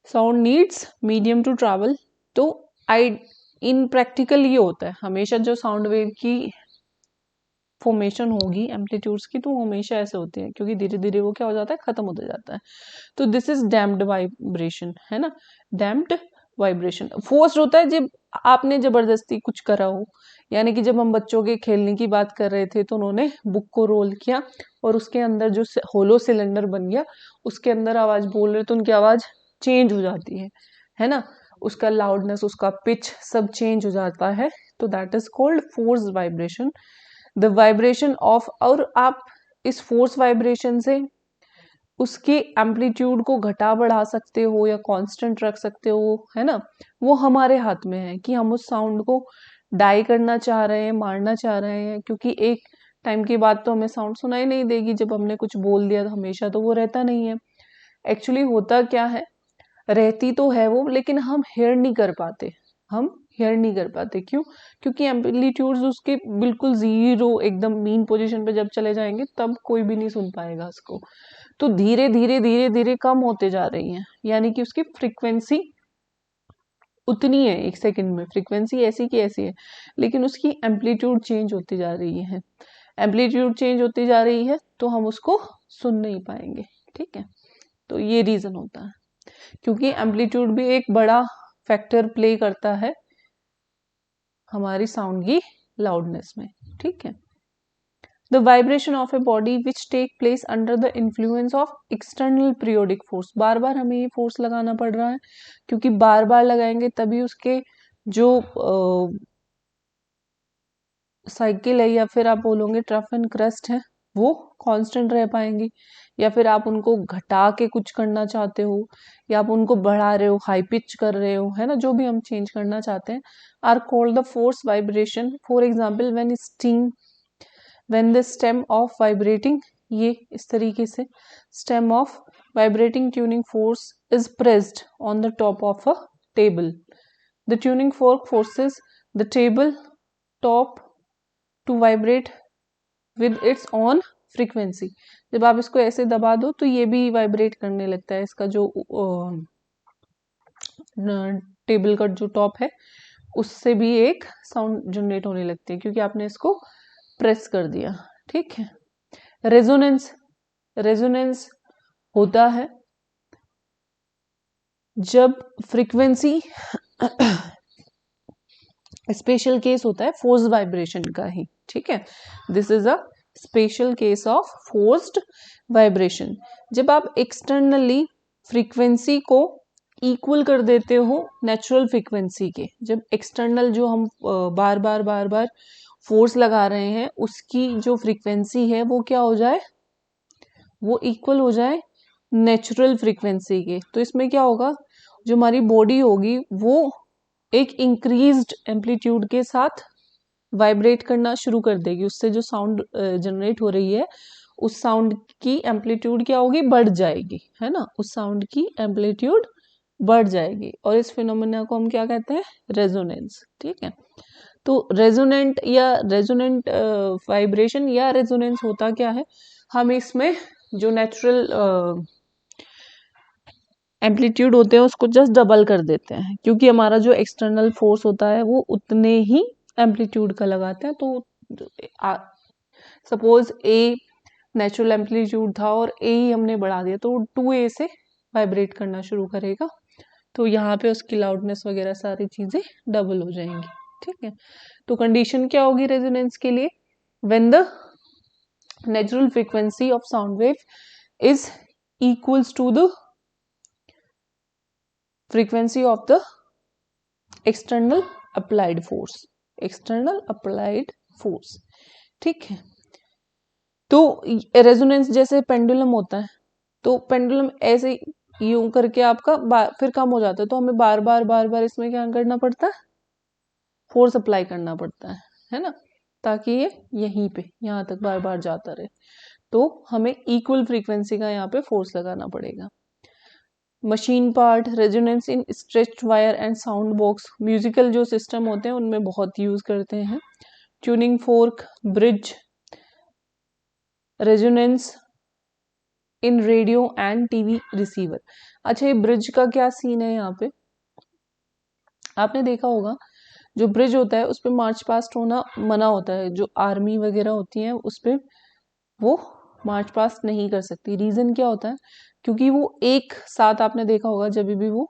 sound needs medium to travel. तो आई इन प्रैक्टिकल ये होता है हमेशा, जो साउंड वेव की फॉर्मेशन होगी एम्पलीट्यूड्स की, तो हमेशा ऐसे होती है, क्योंकि धीरे धीरे वो क्या हो जाता है, खत्म होता जाता है। तो दिस इज डैम्प्ड वाइब्रेशन, है ना, डैम्प्ड वाइब्रेशन। फोर्स्ड होता है जब आपने जबरदस्ती कुछ करा हो, यानी कि जब हम बच्चों के खेलने की बात कर रहे थे, तो उन्होंने बुक को रोल किया और उसके अंदर जो होलो सिलेंडर बन गया, उसके अंदर आवाज बोल रहे, तो उनकी आवाज चेंज हो जाती है ना, उसका लाउडनेस, उसका पिच सब चेंज हो जाता है, तो that is called force vibration. The vibration of, और आप इस फोर्स वाइब्रेशन से उसके एम्पलीट्यूड को घटा बढ़ा सकते हो या कांस्टेंट रख सकते हो, है ना। वो हमारे हाथ में है कि हम उस साउंड को डाई करना चाह रहे हैं, मारना चाह रहे हैं, क्योंकि एक टाइम के बाद तो हमें साउंड सुनाई नहीं देगी, जब हमने कुछ बोल दिया तो हमेशा तो वो रहता नहीं है। एक्चुअली होता क्या है, रहती तो है वो, लेकिन हम हेयर नहीं कर पाते, हम हेयर नहीं कर पाते। क्यों? क्योंकि एम्पलीट्यूड्स उसके बिल्कुल जीरो एकदम मीन पोजीशन पे जब चले जाएंगे, तब कोई भी नहीं सुन पाएगा उसको। तो धीरे धीरे धीरे धीरे कम होते जा रही हैं, यानी कि उसकी फ्रीक्वेंसी उतनी है, एक सेकंड में फ्रीक्वेंसी ऐसी की ऐसी है, लेकिन उसकी एम्पलीट्यूड चेंज होती जा रही है। एम्पलीट्यूड चेंज होती जा रही है, तो हम उसको सुन नहीं पाएंगे, ठीक है। तो ये रीजन होता है। क्योंकि एम्पलीट्यूड भी एक बड़ा फैक्टर प्ले करता है हमारी साउंड की लाउडनेस में, ठीक है। The vibration of a body which take place under the influence of external periodic force, बार बार हमें ये फोर्स लगाना पड़ रहा है क्योंकि बार बार लगाएंगे तभी उसके जो साइकिल है या फिर आप बोलोगे ट्रफ एंड क्रस्ट है वो कांस्टेंट रह पाएंगी, या फिर आप उनको घटा के कुछ करना चाहते हो या आप उनको बढ़ा रहे हो, हाई पिच कर रहे हो, है ना, जो भी हम चेंज करना चाहते हैं, are called the force vibration. For example when stem when the stem of vibrating, ये इस तरीके से stem of vibrating tuning force is pressed on the top of a table. The tuning fork forces the table top to vibrate with its own frequency. जब आप इसको ऐसे दबा दो तो ये भी वाइब्रेट करने लगता है, इसका जो टेबल का जो टॉप है उससे भी एक साउंड जनरेट होने लगती है क्योंकि आपने इसको प्रेस कर दिया, ठीक है। रेजोनेंस, रेजोनेंस होता है जब फ्रीक्वेंसी, स्पेशल केस होता है फोर्स वाइब्रेशन का ही, ठीक है। This is a special case of forced vibration. जब आप एक्सटर्नली फ्रीक्वेंसी को इक्वल कर देते हो नेचुरल फ्रीक्वेंसी के, जब एक्सटर्नल जो हम बार बार फोर्स लगा रहे हैं उसकी जो फ्रीक्वेंसी है वो क्या हो जाए, वो इक्वल हो जाए नेचुरल फ्रीक्वेंसी के, तो इसमें क्या होगा, जो हमारी बॉडी होगी वो एक इंक्रीज्ड एम्पलीट्यूड के साथ वाइब्रेट करना शुरू कर देगी, उससे जो साउंड जनरेट हो रही है उस साउंड की एम्पलीट्यूड क्या होगी, बढ़ जाएगी, है ना, उस साउंड की एम्पलीट्यूड बढ़ जाएगी और इस फिनोमेना को हम क्या कहते हैं, रेजोनेंस, ठीक है। तो रेजोनेंट या रेजोनेंट वाइब्रेशन या रेजोनेंस होता क्या है, हम इसमें जो नेचुरल एम्पलीट्यूड होते हैं उसको जस्ट डबल कर देते हैं क्योंकि हमारा जो एक्सटर्नल फोर्स होता है वो उतने ही एम्पलीट्यूड का लगाते हैं। तो सपोज ए नेचुरल एम्पलीट्यूड था और ए ही हमने बढ़ा दिया तो 2A से वाइब्रेट करना शुरू करेगा, तो यहाँ पे उसकी लाउडनेस वगैरह सारी चीजें डबल हो जाएंगी, ठीक है। तो कंडीशन क्या होगी रेजोनेंस के लिए, when the natural frequency of sound wave is equals to the frequency of the external applied force, external applied force, ठीक है। तो रेजोनेंस जैसे पेंडुलम होता है, तो पेंडुलम ऐसे यूं करके आपका फिर कम हो जाता है, तो हमें बार बार इसमें क्या करना पड़ता है, फोर्स अप्लाई करना पड़ता है ना, ताकि ये यहीं पे यहाँ तक बार बार जाता रहे, तो हमें इक्वल फ्रीक्वेंसी का यहाँ पे फोर्स लगाना पड़ेगा। Machine part, resonance in stretched wire and sound box, musical जो सिस्टम होते हैं उनमें बहुत यूज करते हैं। Tuning fork, bridge, resonance in radio and TV receiver. अच्छा, ये ब्रिज का क्या सीन है, यहाँ पे आपने देखा होगा जो ब्रिज होता है उस पर मार्च पास्ट होना मना होता है, जो आर्मी वगैरह होती है उस पर वो मार्च पास्ट नहीं कर सकती। रीजन क्या होता है, क्योंकि वो एक साथ, आपने देखा होगा जब भी वो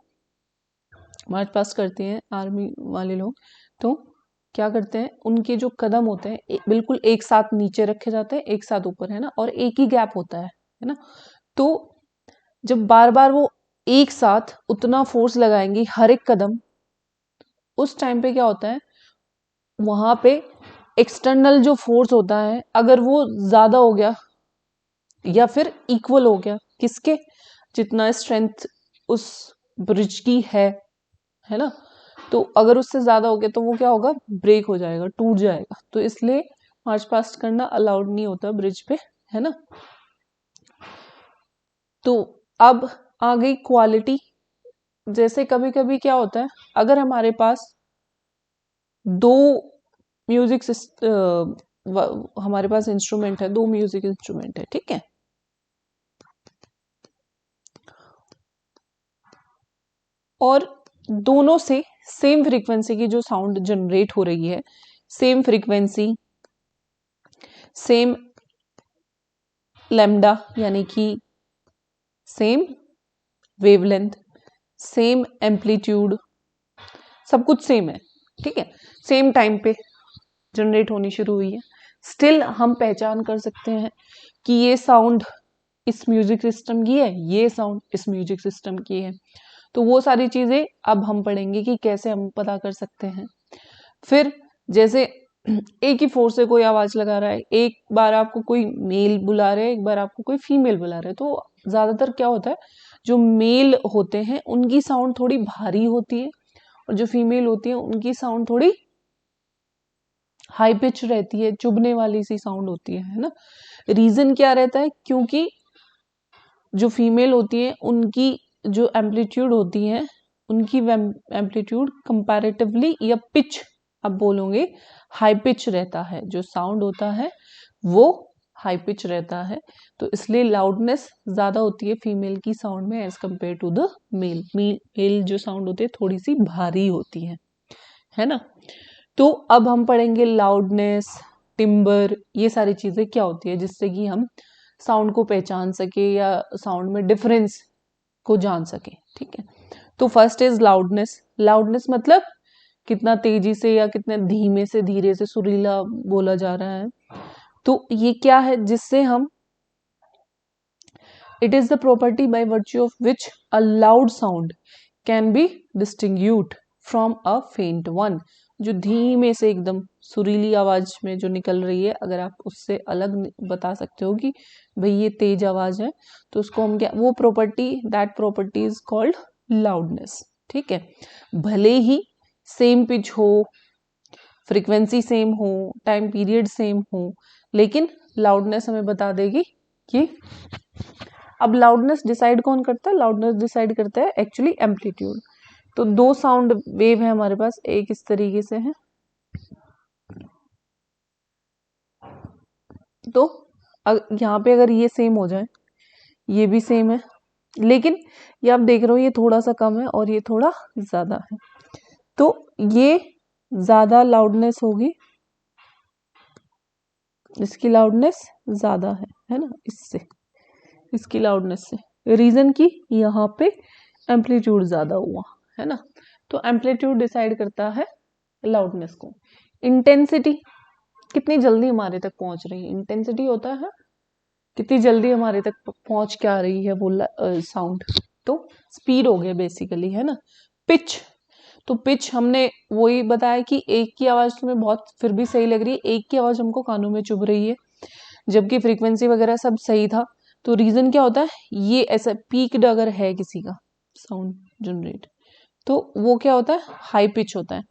मार्च पास्ट करते हैं आर्मी वाले लोग, तो क्या करते हैं, उनके जो कदम होते हैं बिल्कुल एक साथ नीचे रखे जाते हैं, एक साथ ऊपर, है ना, और एक ही गैप होता है ना। तो जब बार बार वो एक साथ उतना फोर्स लगाएंगी हर एक कदम, उस टाइम पे क्या होता है, वहां पे एक्सटर्नल जो फोर्स होता है अगर वो ज्यादा हो गया या फिर इक्वल हो गया, किसके, जितना स्ट्रेंथ उस ब्रिज की है ना, तो अगर उससे ज्यादा हो गया तो वो क्या होगा, ब्रेक हो जाएगा, टूट जाएगा, तो इसलिए मार्च पास्ट करना अलाउड नहीं होता ब्रिज पे, है ना। तो अब आ गई क्वालिटी, जैसे कभी कभी क्या होता है, अगर हमारे पास दो म्यूजिक हमारे पास इंस्ट्रूमेंट है, दो म्यूजिक इंस्ट्रूमेंट है, ठीक है, और दोनों से सेम फ्रीक्वेंसी की जो साउंड जनरेट हो रही है, सेम फ्रीक्वेंसी, सेम लैम्डा यानी कि सेम वेवलेंथ, सेम एम्पलीट्यूड, सब कुछ सेम है, ठीक है, सेम टाइम पे जनरेट होनी शुरू हुई है, स्टिल हम पहचान कर सकते हैं कि ये साउंड इस म्यूजिक सिस्टम की है, ये साउंड इस म्यूजिक सिस्टम की है। तो वो सारी चीजें अब हम पढ़ेंगे कि कैसे हम पता कर सकते हैं। फिर जैसे एक ही फोर्स से कोई आवाज लगा रहा है, एक बार आपको कोई मेल बुला रहे हैं, एक बार आपको कोई फीमेल बुला रहे हैं, तो ज्यादातर क्या होता है, जो मेल होते हैं उनकी साउंड थोड़ी भारी होती है और जो फीमेल होती है उनकी साउंड थोड़ी हाई पिच रहती है, चुभने वाली सी साउंड होती है ना। रीजन क्या रहता है, क्योंकि जो फीमेल होती है उनकी जो एम्पलीट्यूड होती है, उनकी एम्पलीट्यूड कंपैरेटिवली या पिच आप बोलोगे हाई पिच रहता है, जो साउंड होता है वो हाई पिच रहता है, तो इसलिए लाउडनेस ज्यादा होती है फीमेल की साउंड में as compare to the male. Male जो साउंड होती है थोड़ी सी भारी होती है ना। तो अब हम पढ़ेंगे लाउडनेस, टिम्बर, ये सारी चीजें क्या होती है जिससे कि हम साउंड को पहचान सके या साउंड में डिफरेंस को जान सके, ठीक है। तो फर्स्ट इज लाउडनेस। लाउडनेस मतलब कितना तेजी से या कितने धीमे से, धीरे से, सुरीला बोला जा रहा है। तो ये क्या है जिससे हम, it is the property by virtue of which a loud sound can be distinguished from a faint one. जो धीमे से एकदम सुरीली आवाज में जो निकल रही है, अगर आप उससे अलग बता सकते हो कि भाई ये तेज आवाज है, तो उसको हम क्या, वो property, that property is called loudness, ठीक है। भले ही सेम पिच हो, फ्रीक्वेंसी सेम हो, टाइम पीरियड सेम हो, लेकिन लाउडनेस हमें बता देगी कि, अब लाउडनेस डिसाइड कौन करता है, लाउडनेस डिसाइड करता है एक्चुअली एम्पलीट्यूड। तो दो साउंड वेव है हमारे पास, एक इस तरीके से है, तो यहाँ पे अगर ये सेम हो जाए, ये भी सेम है, लेकिन ये आप देख रहे हो ये थोड़ा सा कम है और ये थोड़ा ज्यादा है, तो ये ज्यादा लाउडनेस होगी, इसकी लाउडनेस ज्यादा है ना, इससे, इसकी लाउडनेस से। रीजन की यहाँ पे एम्पलीट्यूड ज्यादा हुआ है ना, तो एम्पलीट्यूड डिसाइड करता है लाउडनेस को। इंटेंसिटी, कितनी जल्दी हमारे तक पहुंच रही है, इंटेंसिटी होता है कितनी जल्दी हमारे तक पहुंच क्या रही है वो साउंड, तो स्पीड हो गया बेसिकली, है ना। पिच, तो पिच हमने वही बताया कि एक की आवाज तुम्हें बहुत फिर भी सही लग रही है, एक की आवाज हमको कानों में चुभ रही है, जबकि फ्रीक्वेंसी वगैरह सब सही था। तो रीजन क्या होता है, ये ऐसा पीक्ड अगर है किसी का साउंड जनरेट, तो वो क्या होता है, हाई पिच होता है,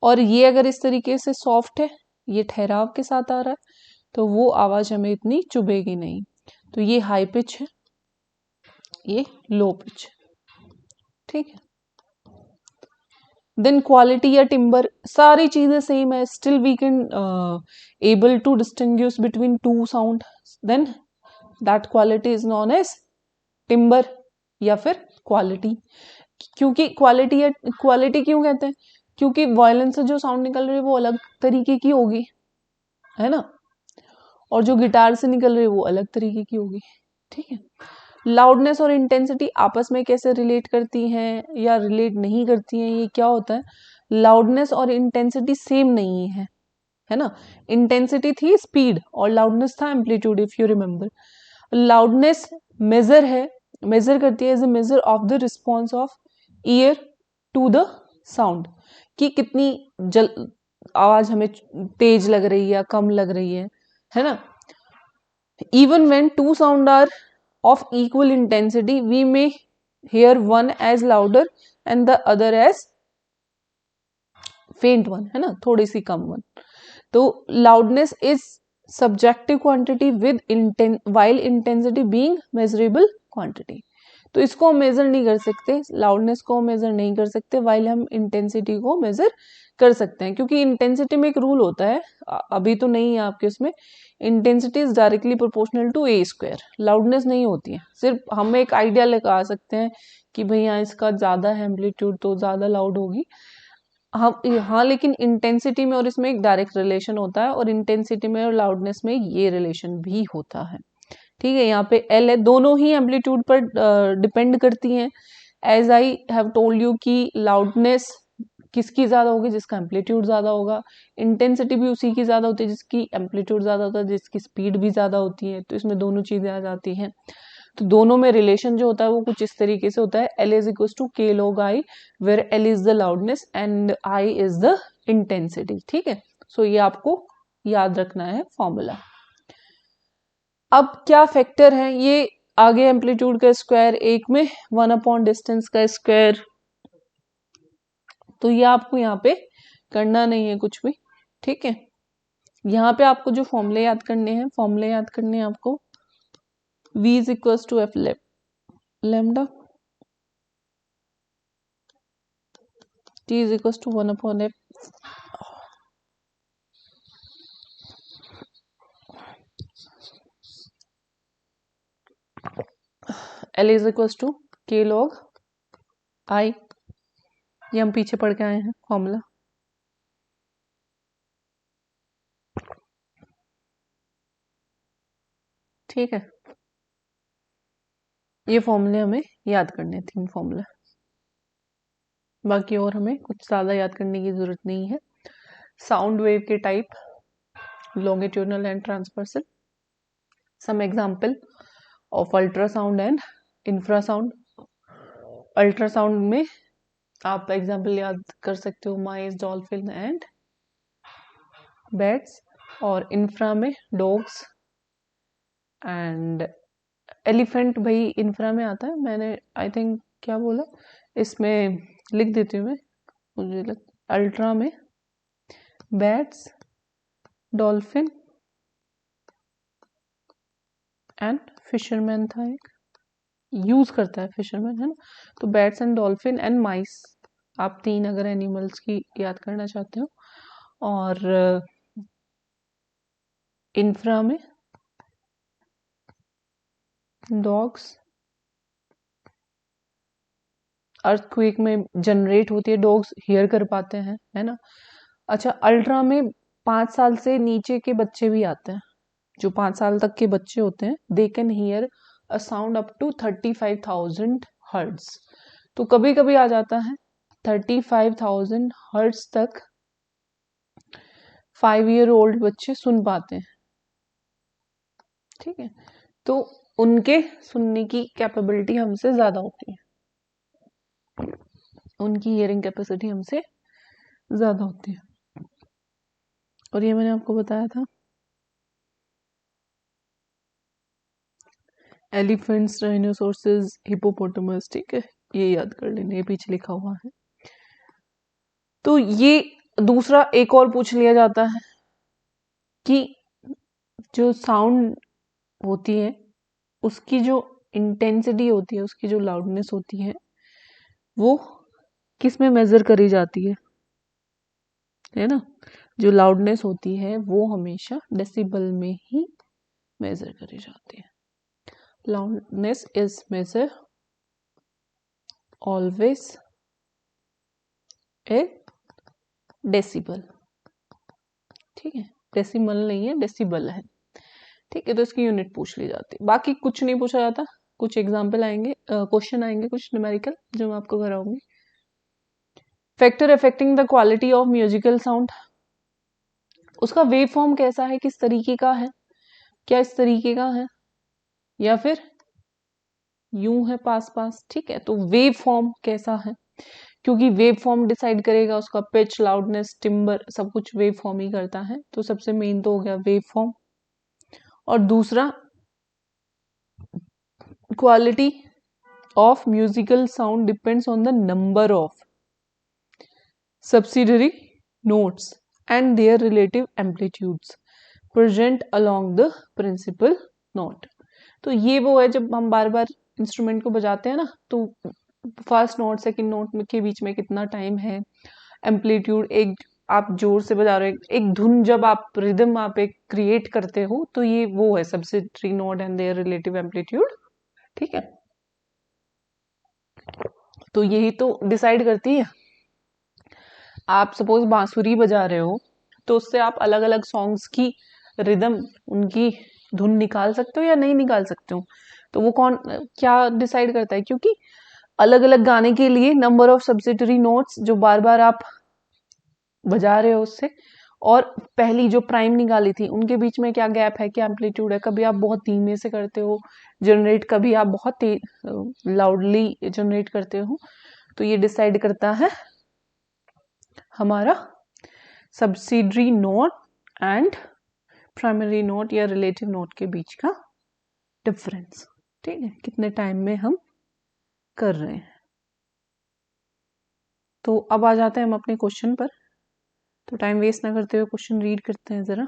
और ये अगर इस तरीके से सॉफ्ट है, ये ठहराव के साथ आ रहा है, तो वो आवाज हमें इतनी चुभेगी नहीं। तो ये हाई पिच है, ये लो पिच, ठीक है। देन क्वालिटी या टिम्बर, सारी चीजें सेम है, still we can able to distinguish between two sound, then that quality is known as timbre या फिर क्वालिटी। क्योंकि क्वालिटी या क्वालिटी क्यों कहते हैं, क्योंकि वायलिन से जो साउंड निकल रही है वो अलग तरीके की होगी, है ना, और जो गिटार से निकल रही है वो अलग तरीके की होगी, ठीक है। लाउडनेस और इंटेंसिटी आपस में कैसे रिलेट करती हैं या रिलेट नहीं करती हैं, ये क्या होता है, लाउडनेस और इंटेंसिटी सेम नहीं है ना। इंटेंसिटी थी स्पीड और लाउडनेस था amplitude, if you remember. Loudness measure है, मेजर करती है as a measure of the response of ear to the sound, कि कितनी आवाज हमें तेज लग रही है या कम लग रही है ना। Even when two sound are of equal intensity, we may hear one as louder and the other as faint one, है ना, थोड़ी सी कम वन। तो loudness is subjective quantity with while intensity being measurable quantity। तो इसको हम major नहीं कर सकते, लाउडनेस को मेजर नहीं कर सकते, वाइल हम इंटेंसिटी को मेजर कर सकते हैं, क्योंकि इंटेंसिटी में एक रूल होता है, अभी तो नहीं है आपके उसमें, intensity is directly proportional to A square, loudness नहीं होती है, सिर्फ हम एक आइडिया लगा सकते हैं कि भाई यहाँ इसका ज्यादा है एम्पलीट्यूड तो ज्यादा लाउड होगी, हाँ, लेकिन इंटेंसिटी में और इसमें एक डायरेक्ट रिलेशन होता है, और इंटेंसिटी में और लाउडनेस में ये रिलेशन भी होता है, ठीक है। यहाँ पे एल है, दोनों ही एम्पलीट्यूड पर डिपेंड करती हैं, as I have told you कि लाउडनेस किसकी ज्यादा होगी, जिसका एम्पलीट्यूड ज्यादा होगा, इंटेंसिटी भी उसी की ज्यादा होती है जिसकी एम्पलीट्यूड ज्यादा होता है, जिसकी स्पीड भी ज्यादा होती है। तो इसमें दोनों चीजें आ जाती हैं। तो दोनों में रिलेशन जो होता है वो कुछ इस तरीके से होता है, L is equal to K log I, where L is the loudness and I is the intensity. ठीक है, सो ये आपको याद रखना है फॉर्मूला। अब क्या फैक्टर है ये, आगे एम्पलीट्यूड का स्क्वायर, एक में 1 डिस्टेंस का स्क्वायर, तो ये आपको यहाँ पे करना नहीं है कुछ भी। ठीक है, यहाँ पे आपको जो फॉर्मूले याद करने हैं, फॉर्मूले याद करने हैं आपको, V is equal to F lambda, T is equal to 1/f, L is equal to K log I, ये हम पीछे पढ़ के आए हैं फॉर्मूला। ठीक है, ये फॉर्मूले हमें याद करने, 3 फॉर्मूले, बाकी और हमें कुछ ज्यादा याद करने की जरूरत नहीं है। साउंड वेव के type, longitudinal and transversal, some example of ultrasound and infrasound. Ultrasound में आप एग्जांपल याद कर सकते हो, माइस, डॉल्फिन एंड बैट्स, और इंफ्रा में डॉग्स एंड एलिफेंट। भाई इंफ्रा में आता है, मैंने आई थिंक क्या बोला, इसमें लिख देती हूँ मैं, मुझे अल्ट्रा में बैट्स, डॉल्फिन एंड फिशरमैन था एक, यूज करता है फिशरमैन, है ना। तो बैट्स एंड डॉल्फिन एंड माइस, आप 3 अगर एनिमल्स की याद करना चाहते हो। और इंफ्रा में डॉग्स, अर्थक्वेक में जनरेट होती है, डॉग्स हियर कर पाते हैं, है ना। अच्छा, अल्ट्रा में 5 साल से नीचे के बच्चे भी आते हैं, जो 5 साल तक के बच्चे होते हैं, they can hear a sound up to 35,000 hertz. तो कभी कभी आ जाता है 35,000 हर्ट्ज तक 5 ईयर ओल्ड बच्चे सुन पाते हैं। ठीक है, तो उनके सुनने की कैपेबिलिटी हमसे ज्यादा होती है, उनकी हियरिंग कैपेसिटी हमसे ज्यादा होती है। और ये मैंने आपको बताया था, एलिफेंट्स, डायनासोर्स, हिपोपोटामस। ठीक है, ये याद कर लेना, ये पीछे लिखा हुआ है। तो ये दूसरा एक और पूछ लिया जाता है कि जो साउंड होती है उसकी जो इंटेंसिटी होती है, उसकी जो लाउडनेस होती है, वो किस में मेजर करी जाती है ना। जो लाउडनेस होती है वो हमेशा डेसिबल में ही मेजर करी जाती है। Loudness is measure always a decibel. ठीक है, डेसिमल नहीं है, डेसिबल है। ठीक है, तो इसकी यूनिट पूछ ली जाती है, बाकी कुछ नहीं पूछा जाता। कुछ एग्जाम्पल आएंगे, क्वेश्चन आएंगे कुछ न्यूमेरिकल, जो मैं आपको कराऊंगी। Factor affecting the quality of musical sound, उसका वेव फॉर्म कैसा है, किस तरीके का है, क्या इस तरीके का है या फिर यूं है पास पास। ठीक है, तो वेव फॉर्म कैसा है, क्योंकि वेव फॉर्म डिसाइड करेगा उसका पिच, लाउडनेस, टिम्बर, सब कुछ वेव फॉर्म ही करता है। तो सबसे मेन तो हो गया वेव फॉर्म। और दूसरा, quality of musical sound depends on the number of subsidiary notes and their relative amplitudes present along the principal note। तो ये वो है, जब हम बार बार इंस्ट्रूमेंट को बजाते हैं ना, तो फर्स्ट नोट सेकंड नोट के बीच में कितना टाइम है, एम्पलीट्यूड, एक आप जोर से बजा रहे हो, एक धुन जब आप रिदम आप एक क्रिएट करते हो, तो ये वो है subsidiary note and there relative amplitude. ठीक है, तो यही तो डिसाइड करती है। आप सपोज बांसुरी बजा रहे हो, तो उससे आप अलग अलग सॉन्ग्स की रिदम, उनकी धुन निकाल सकते हो या नहीं निकाल सकते हो। तो वो कौन क्या डिसाइड करता है, क्योंकि अलग अलग गाने के लिए नंबर ऑफ सब्सिटरी नोट्स जो बार बार आप बजा रहे हो उससे, और पहली जो प्राइम निकाली थी उनके बीच में क्या गैप है, क्या एम्पलीट्यूड है, कभी आप बहुत धीमे से करते हो जनरेट, कभी आप बहुत लाउडली जनरेट करते हो, तो ये डिसाइड करता है हमारा subsidiary note and primary note या रिलेटिव नोट के बीच का डिफरेंस। ठीक है, कितने टाइम में हम कर रहे हैं। तो अब आ जाते हैं हम अपने क्वेश्चन पर, तो टाइम वेस्ट ना करते हुए क्वेश्चन रीड करते हैं जरा।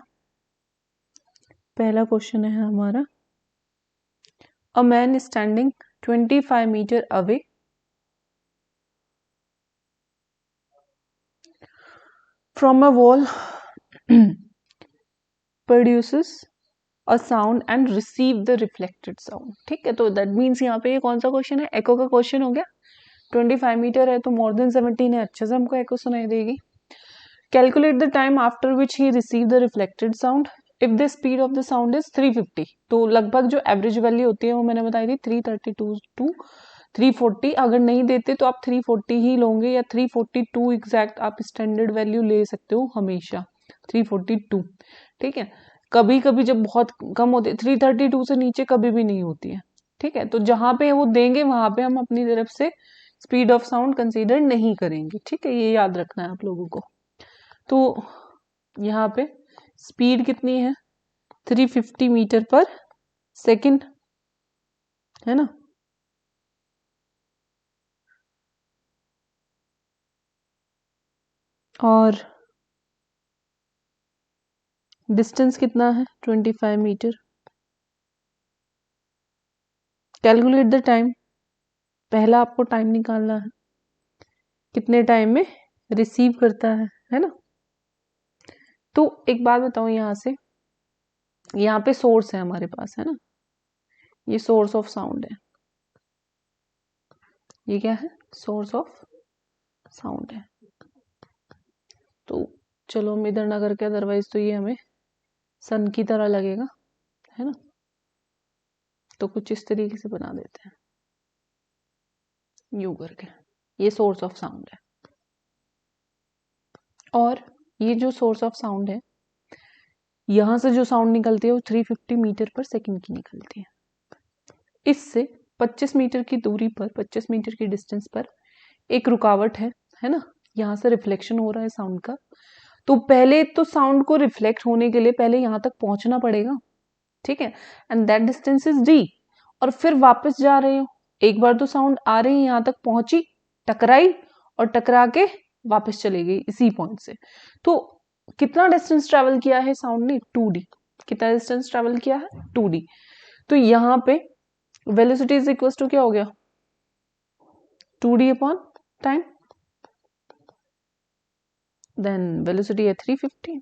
पहला क्वेश्चन है हमारा, a man standing 25 metre away from a wall produces a sound and receive the reflected sound. ठीक है, तो दैट मीन्स यहाँ पे ये कौन सा क्वेश्चन है, एको का क्वेश्चन हो गया। 25 मीटर है तो मोर देन 17 है, अच्छे से हमको एको सुनाई देगी। Calculate the time after which he receive the reflected sound if the speed of the sound is 350। तो लगभग जो एवरेज वैल्यू होती है वो मैंने बताई थी 332 टू 340। अगर नहीं देते तो आप 340 ही लोगे, या 342 एग्जैक्ट आप स्टैंडर्ड वैल्यू ले सकते हो हमेशा, 342। ठीक है, कभी कभी जब बहुत कम होती है 332 से नीचे कभी भी नहीं होती है। ठीक है, तो जहां पे वो देंगे वहां पे हम अपनी तरफ से स्पीड ऑफ साउंड कंसीडर नहीं करेंगे। ठीक है, ये याद रखना है आप लोगों को। तो यहाँ पे स्पीड कितनी है, 350 मीटर पर सेकंड, है ना। और डिस्टेंस कितना है, 25 मीटर। कैलकुलेट द टाइम, पहला आपको टाइम निकालना है, कितने टाइम में रिसीव करता है ना। तो एक बात बताओ, यहाँ से यहाँ पे सोर्स है हमारे पास, है ना, ये सोर्स ऑफ साउंड है, ये क्या है, सोर्स ऑफ साउंड है। तो चलो हम इधर ना करके, अदरवाइज तो ये हमें सन की तरह लगेगा, है ना। तो कुछ इस तरीके से बना देते हैं, यूं करके, ये सोर्स ऑफ साउंड है। और ये जो सोर्स ऑफ साउंड है, यहां से जो साउंड निकलती है वो 350 मीटर पर सेकंड की निकलती है। इससे 25 मीटर की दूरी पर, 25 मीटर की डिस्टेंस पर एक रुकावट है ना, यहाँ से रिफ्लेक्शन हो रहा है साउंड का। तो पहले तो साउंड को रिफ्लेक्ट होने के लिए पहले यहाँ तक पहुंचना पड़ेगा। ठीक है, and that distance is D. और फिर वापस जा रहे हो, एक बार तो साउंड आ रही है, यहाँ तक पहुंची, टकराई, और टकरा के वापस चली गई इसी पॉइंट से। तो कितना डिस्टेंस ट्रेवल किया है साउंड ने, 2D। कितना डिस्टेंस ट्रेवल किया है, 2D। तो यहाँ पे वेलोसिटी इज इक्वल टू क्या हो गया, 2D upon time. Then velocity है 350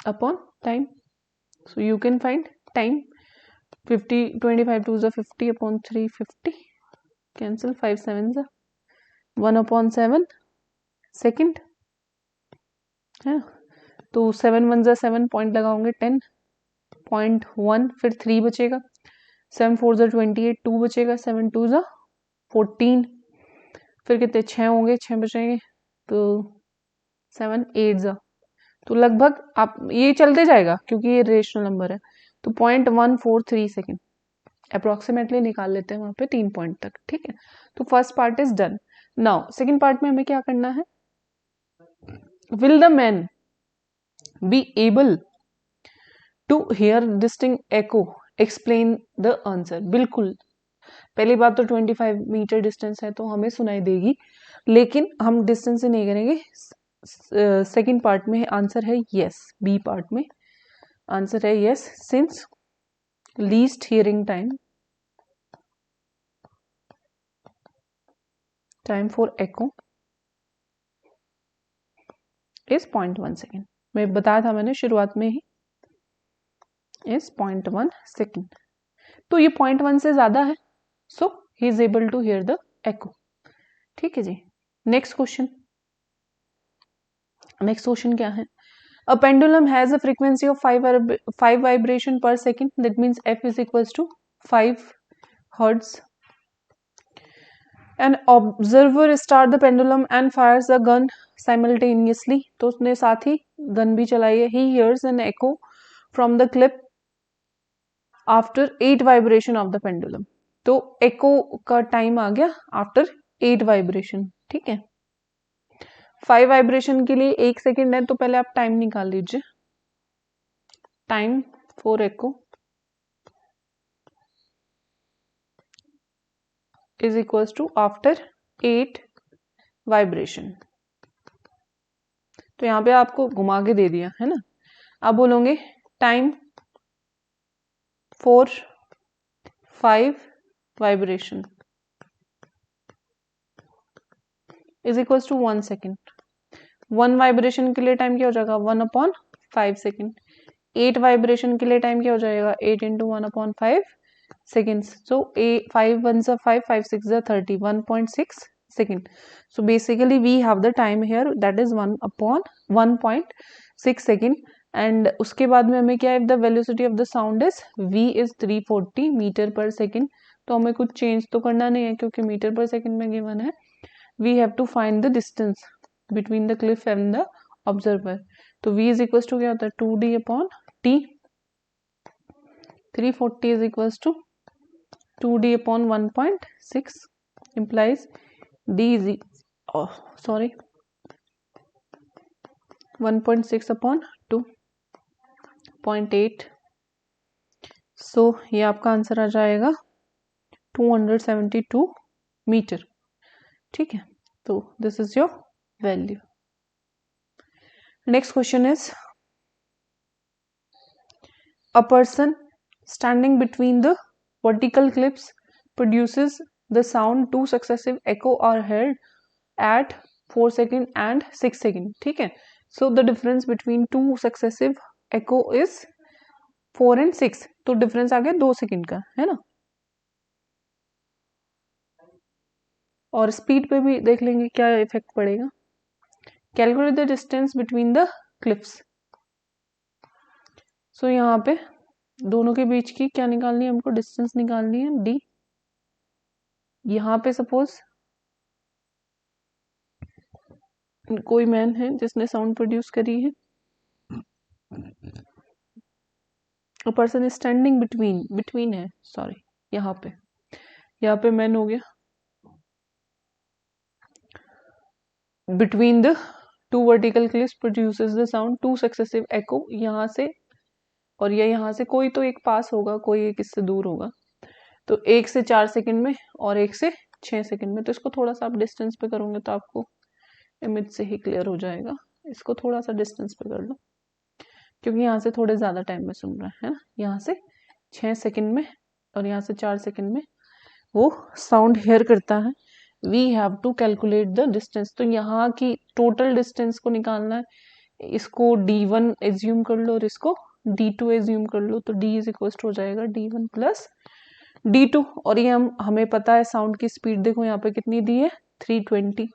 upon time. So you can find time, 50, 25 to the 50 upon 350, cancel, 5 7 the 1 upon 7 second, है ना। तो 7 1 जा 7 पॉइंट लगाओगे 10.1, फिर 3 बचेगा, 7 4 जा 28, 2 बचेगा, 7 2 जा 14, फिर कितने 6 होंगे, 6 बचेंगे, तो 7 8 जा, तो लगभग आप ये चलते जाएगा क्योंकि ये रेशनल नंबर है। तो 0.143 सेकेंड अप्रोक्सीमेटली निकाल लेते हैं वहां पे 3 पॉइंट तक। ठीक है, तो first part is done. Now second part में हमें क्या करना है, will the man be able to hear distinct echo, explain the answer. बिल्कुल, पहली बात तो 25 मीटर डिस्टेंस है तो हमें सुनाई देगी, लेकिन हम डिस्टेंस से नहीं करेंगे। सेकेंड पार्ट में आंसर है यस, बी पार्ट में आंसर है yes, since least hearing time for echo is 0.1 second. मैं बताया था मैंने शुरुआत में ही, इज 0.1 सेकेंड। तो ये 0.1 से ज्यादा है, so he is able to hear the echo. ठीक है जी, नेक्स्ट क्वेश्चन। नेक्स्ट क्वेश्चन क्या है, A pendulum has a frequency of 5 vibration per second. That means F is equals to 5 hertz. An observer start the pendulum and fires the gun simultaneously. तो उसने साथ ही gun भी चलाई है. He hears an echo from the clip after 8 vibration of the pendulum. तो echo का time आ गया after 8 vibration. ठीक है. 5 वाइब्रेशन के लिए 1 सेकेंड है, तो पहले आप टाइम निकाल लीजिए. Time for echo is equals to after 8 vibration. तो यहाँ पे आपको घुमा के दे दिया है ना. आप बोलोगे time for 5 vibration is equals to 1 second. 1 vibration के लिए टाइम क्या हो जाएगा 1/5 सेकेंड. 8 वाइब्रेशन के लिए टाइम क्या हो जाएगा 8 into 1/5 seconds. So 5 1s are 5, 5 6s are 30, 1.6 second. So basically we have the time here that is 1/1.6 second. And उसके बाद में हमें क्या है, if the velocity of the sound is v is 340 metre पर सेकेंड. तो हमें कुछ चेंज तो करना नहीं है क्योंकि मीटर पर सेकेंड में गिवन है. We have to find the distance between the cliff and the observer. तो v is equals to क्या होता है 2d/t. 340 is equals to 2d/1.6 implies d is 1.6/2.8. सो ये आपका आंसर आ जाएगा 272 मीटर. ठीक है. तो this is your value. Next question is a person standing between the vertical cliffs produces the sound 2 successive echo are heard at 4 second and 6 second. ठीक है. So the difference between 2 successive echo is 4 and 6. तो difference आ गया 2 second का, है ना. और speed पे भी देख लेंगे क्या इफेक्ट पड़ेगा. Calculate the distance between the cliffs. So यहाँ पे दोनों के बीच की क्या निकालनी है हमको, डिस्टेंस निकालनी है डी. यहाँ पे सपोज कोई मैन है जिसने साउंड प्रोड्यूस करी है. अ पर्सन इज स्टैंडिंग बिटवीन है, सॉरी यहाँ पे मैन हो गया. Between the 2 vertical cliffs produces the sound 2 successive echo. यहाँ से और ये यहाँ से कोई तो एक पास होगा, कोई एक इससे दूर होगा. तो 1 से 4 सेकंड में और 1 से 6 सेकंड में. तो इसको थोड़ा सा आप डिस्टेंस पे करोगे तो आपको इमेज से ही क्लियर हो जाएगा. इसको थोड़ा सा डिस्टेंस पे कर लो क्योंकि यहाँ से थोड़े ज़्यादा टाइम में सुन रहा है ना. यहाँ से 6 सेकंड में और यहाँ से 4 सेकंड में वो साउंड हेयर करता है. We have to calculate the distance. तो यहाँ की टोटल डिस्टेंस को निकालना है. इसको d1 एज्यूम कर लो और इसको d2 एज्यूम कर लो. तो d इज इक्वल टू हो जाएगा d1 प्लस d2. और ये हमें पता है साउंड की स्पीड देखो यहाँ पे कितनी दी है 320.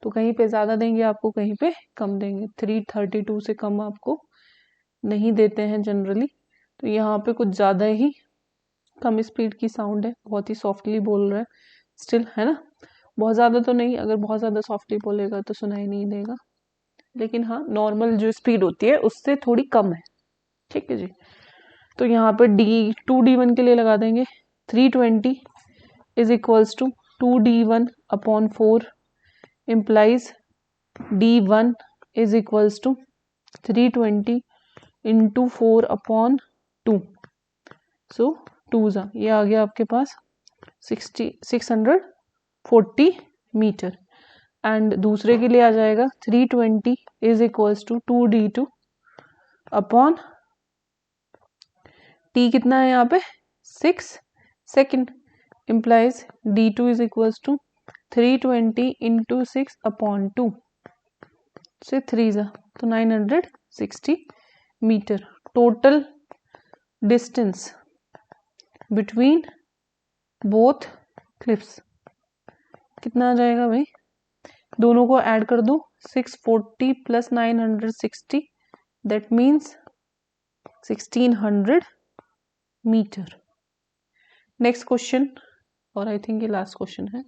तो कहीं पे ज़्यादा देंगे आपको, कहीं पे कम देंगे. 332 से कम आपको नहीं देते हैं जनरली. तो यहाँ पे कुछ ज़्यादा ही कम स्पीड की साउंड है. बहुत ही सॉफ्टली बोल रहा है स्टिल, है ना. बहुत ज़्यादा तो नहीं, अगर बहुत ज़्यादा सॉफ्टली बोलेगा तो सुनाई नहीं देगा. लेकिन हाँ नॉर्मल जो स्पीड होती है उससे थोड़ी कम है. ठीक है जी. तो यहाँ पे d1 के लिए लगा देंगे 320 is equals to 2d1/4 implies d1 is equals to 320 into 4/2. so 2 ये आ गया आपके पास 640 मीटर. एंड दूसरे के लिए आ जाएगा 320 इज इक्वल्स टू 2d2/t. कितना है यहाँ पे 6 second. implies d2 is equals to 320 into 6/2 से 3 तो 960 metre. Total distance between both cliffs कितना आ जाएगा भाई, दोनों को ऐड कर दो. 640 plus 960 that means 1600 metre. Next question, और आई थिंक ये लास्ट क्वेश्चन है।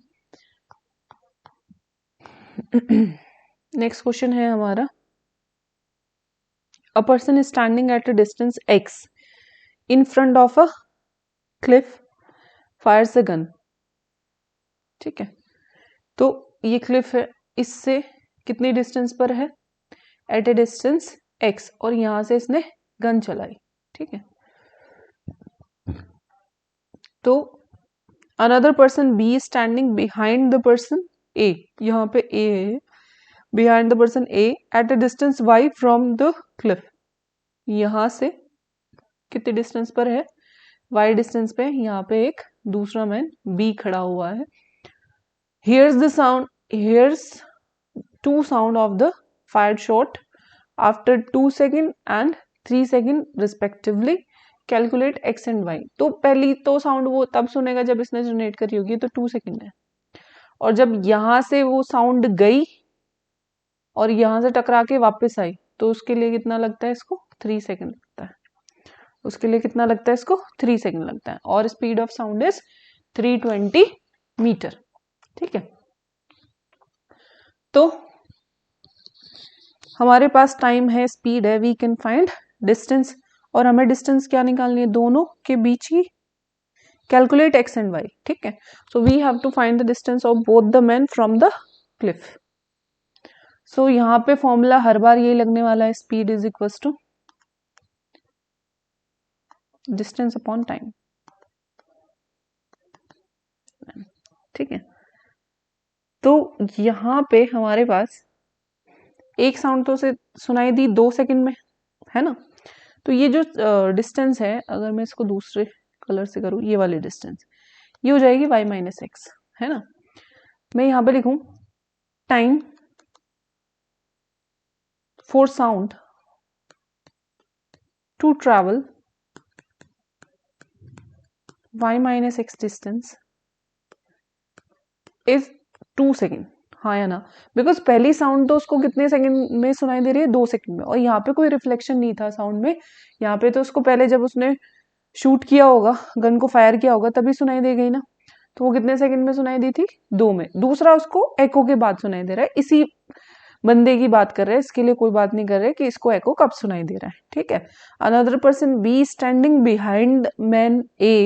नेक्स्ट क्वेश्चन है हमारा, a person is standing at a distance x in front of a cliff, fires a gun. ठीक है, तो ये क्लिफ है, इससे कितनी डिस्टेंस पर है, एट ए डिस्टेंस x, और यहां से इसने गन चलाई। ठीक है, तो another person B standing behind the person A, यहाँ पे A है, behind the person A eight a distance y from the Cliff, यहां से कितने डिस्टेंस पर है, y डिस्टेंस पे, यहाँ पे एक दूसरा मैन B खड़ा हुआ है। Here's the sound, here's two sound of the fired shot after 2 seconds and 3 seconds respectively. Calculate x and y। तो पहली तो साउंड वो तब सुनेगा जब इसने जनरेट करी होगी, तो 2 सेकंड है, और जब यहां से वो साउंड गई और यहां से टकरा के वापस आई, तो उसके लिए कितना लगता है इसको, 3 सेकंड लगता है। उसके लिए कितना लगता है इसको, 3 सेकंड लगता है, और speed of sound is 320 metre. ठीक है, तो हमारे पास टाइम है, स्पीड है, वी कैन फाइंड डिस्टेंस, और हमें डिस्टेंस क्या निकालनी है, दोनों के बीच की। Calculate X and Y. ठीक है, so we have to find the distance of both the man from the cliff. So यहाँ पे फॉर्मूला हर बार यही लगने वाला है, speed is equal to distance upon time. ठीक है, तो यहाँ पे हमारे पास एक साउंड तो से सुनाई दी 2 सेकंड में, है ना, तो ये जो डिस्टेंस है, अगर मैं इसको दूसरे कलर से करूं, ये वाली डिस्टेंस, ये हो जाएगी y माइनस एक्स, है ना। मैं यहाँ पे लिखूं time for sound to travel y minus X distance is 2 second. हाँ या ना, बिकॉज पहली साउंड तो उसको कितने सेकंड में सुनाई दे रही है, 2 सेकंड में, और यहाँ पे कोई रिफ्लेक्शन नहीं था साउंड में, यहाँ पे तो उसको पहले जब उसने शूट किया होगा, गन को फायर किया होगा, तभी सुनाई दे गई ना, तो वो कितने सेकंड में सुनाई दी थी, 2 में। दूसरा उसको एको के बाद सुनाई दे रहा है, इसी बंदे की बात कर रहे हैं, इसके लिए कोई बात नहीं कर रहे कि इसको एको कब सुनाई दे रहा है। ठीक है, another person be standing behind man A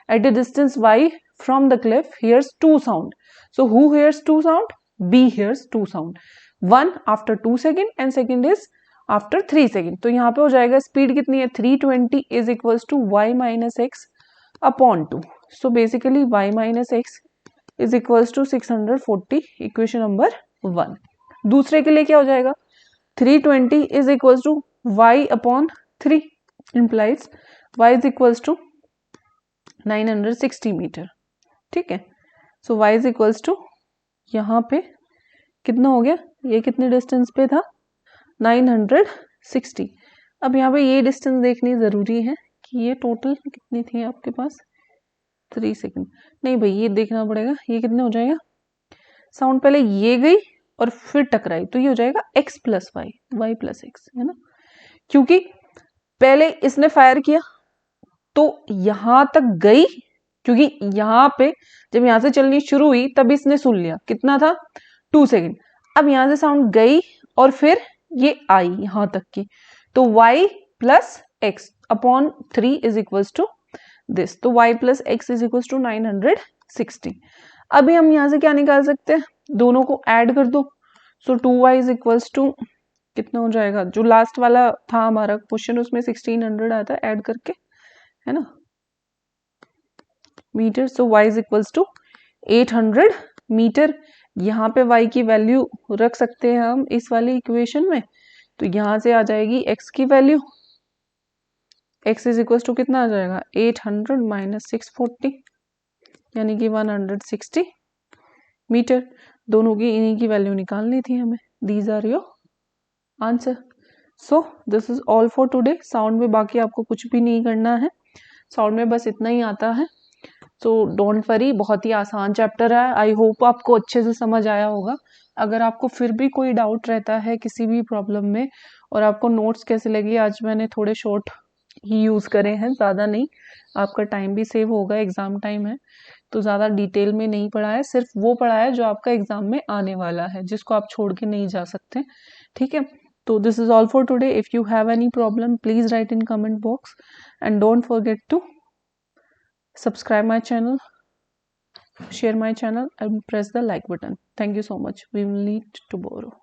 at a distance y from the cliff hears 2 sound. So who hears 2 sound? B hears 2 sound. One after 2 second and second is after 3 second. तो यहाँ पे हो जाएगा speed कितनी है, 320 is equals to y minus x upon 2. So basically y minus x is equals to 640, equation number 1. दूसरे के लिए क्या हो जाएगा, 320 is equals to y upon 3 implies y is equals to 960 metre. ठीक है, so y is equals to, यहाँ पे कितना हो गया, ये कितने डिस्टेंस पे था, 960। अब यहाँ पे ये डिस्टेंस देखनी जरूरी है कि ये टोटल कितनी थी आपके पास, 3 सेकंड। नहीं भाई, ये देखना पड़ेगा ये कितने हो जाएगा, साउंड पहले ये गई और फिर टकराई, तो ये हो जाएगा x plus y, y plus x, है ना, क्योंकि पहले इसने फायर किया तो यहां तक गई, क्योंकि यहाँ पे जब यहां से चलनी शुरू हुई तब इसने सुन लिया, कितना था, 2 सेकंड। अब यहां से साउंड गई और फिर ये आई यहां तक की, तो y plus x upon 3 is equal to this, तो y plus x is equal to 960। अभी हम यहां से क्या निकाल सकते हैं, दोनों को ऐड कर दो, सो 2y इज इक्वल टू कितना हो जाएगा, जो लास्ट वाला था हमारा क्वेश्चन उसमें 1600 आता है ऐड करके, है ना, metre. So y is equals to 800 metre. यहाँ पे y की वैल्यू रख सकते हैं हम इस वाली इक्वेशन में, तो यहाँ से आ जाएगी x की value, x is equals to कितना आ जाएगा, 800 माइनस 640 यानी कि 160 मीटर। दोनों की इन्हीं की वैल्यू निकालनी थी हमें। These are your answer. So this is all for today. Sound में बाकी आपको कुछ भी नहीं करना है, साउंड में बस इतना ही आता है। सो डोंट वरी, बहुत ही आसान चैप्टर है। आई होप आपको अच्छे से समझ आया होगा। अगर आपको फिर भी कोई डाउट रहता है किसी भी प्रॉब्लम में, और आपको नोट्स कैसे लगी, आज मैंने थोड़े शॉर्ट ही यूज़ करे हैं, ज़्यादा नहीं, आपका टाइम भी सेव होगा, एग्ज़ाम टाइम है तो ज़्यादा डिटेल में नहीं पढ़ा है, सिर्फ वो पढ़ा है जो आपका एग्ज़ाम में आने वाला है, जिसको आप छोड़ के नहीं जा सकते, ठीक है। तो this is all for today. If you have any problem please write in comment box and don't forget to subscribe my channel, share my channel and press the like button. Thank you so much. We will meet tomorrow.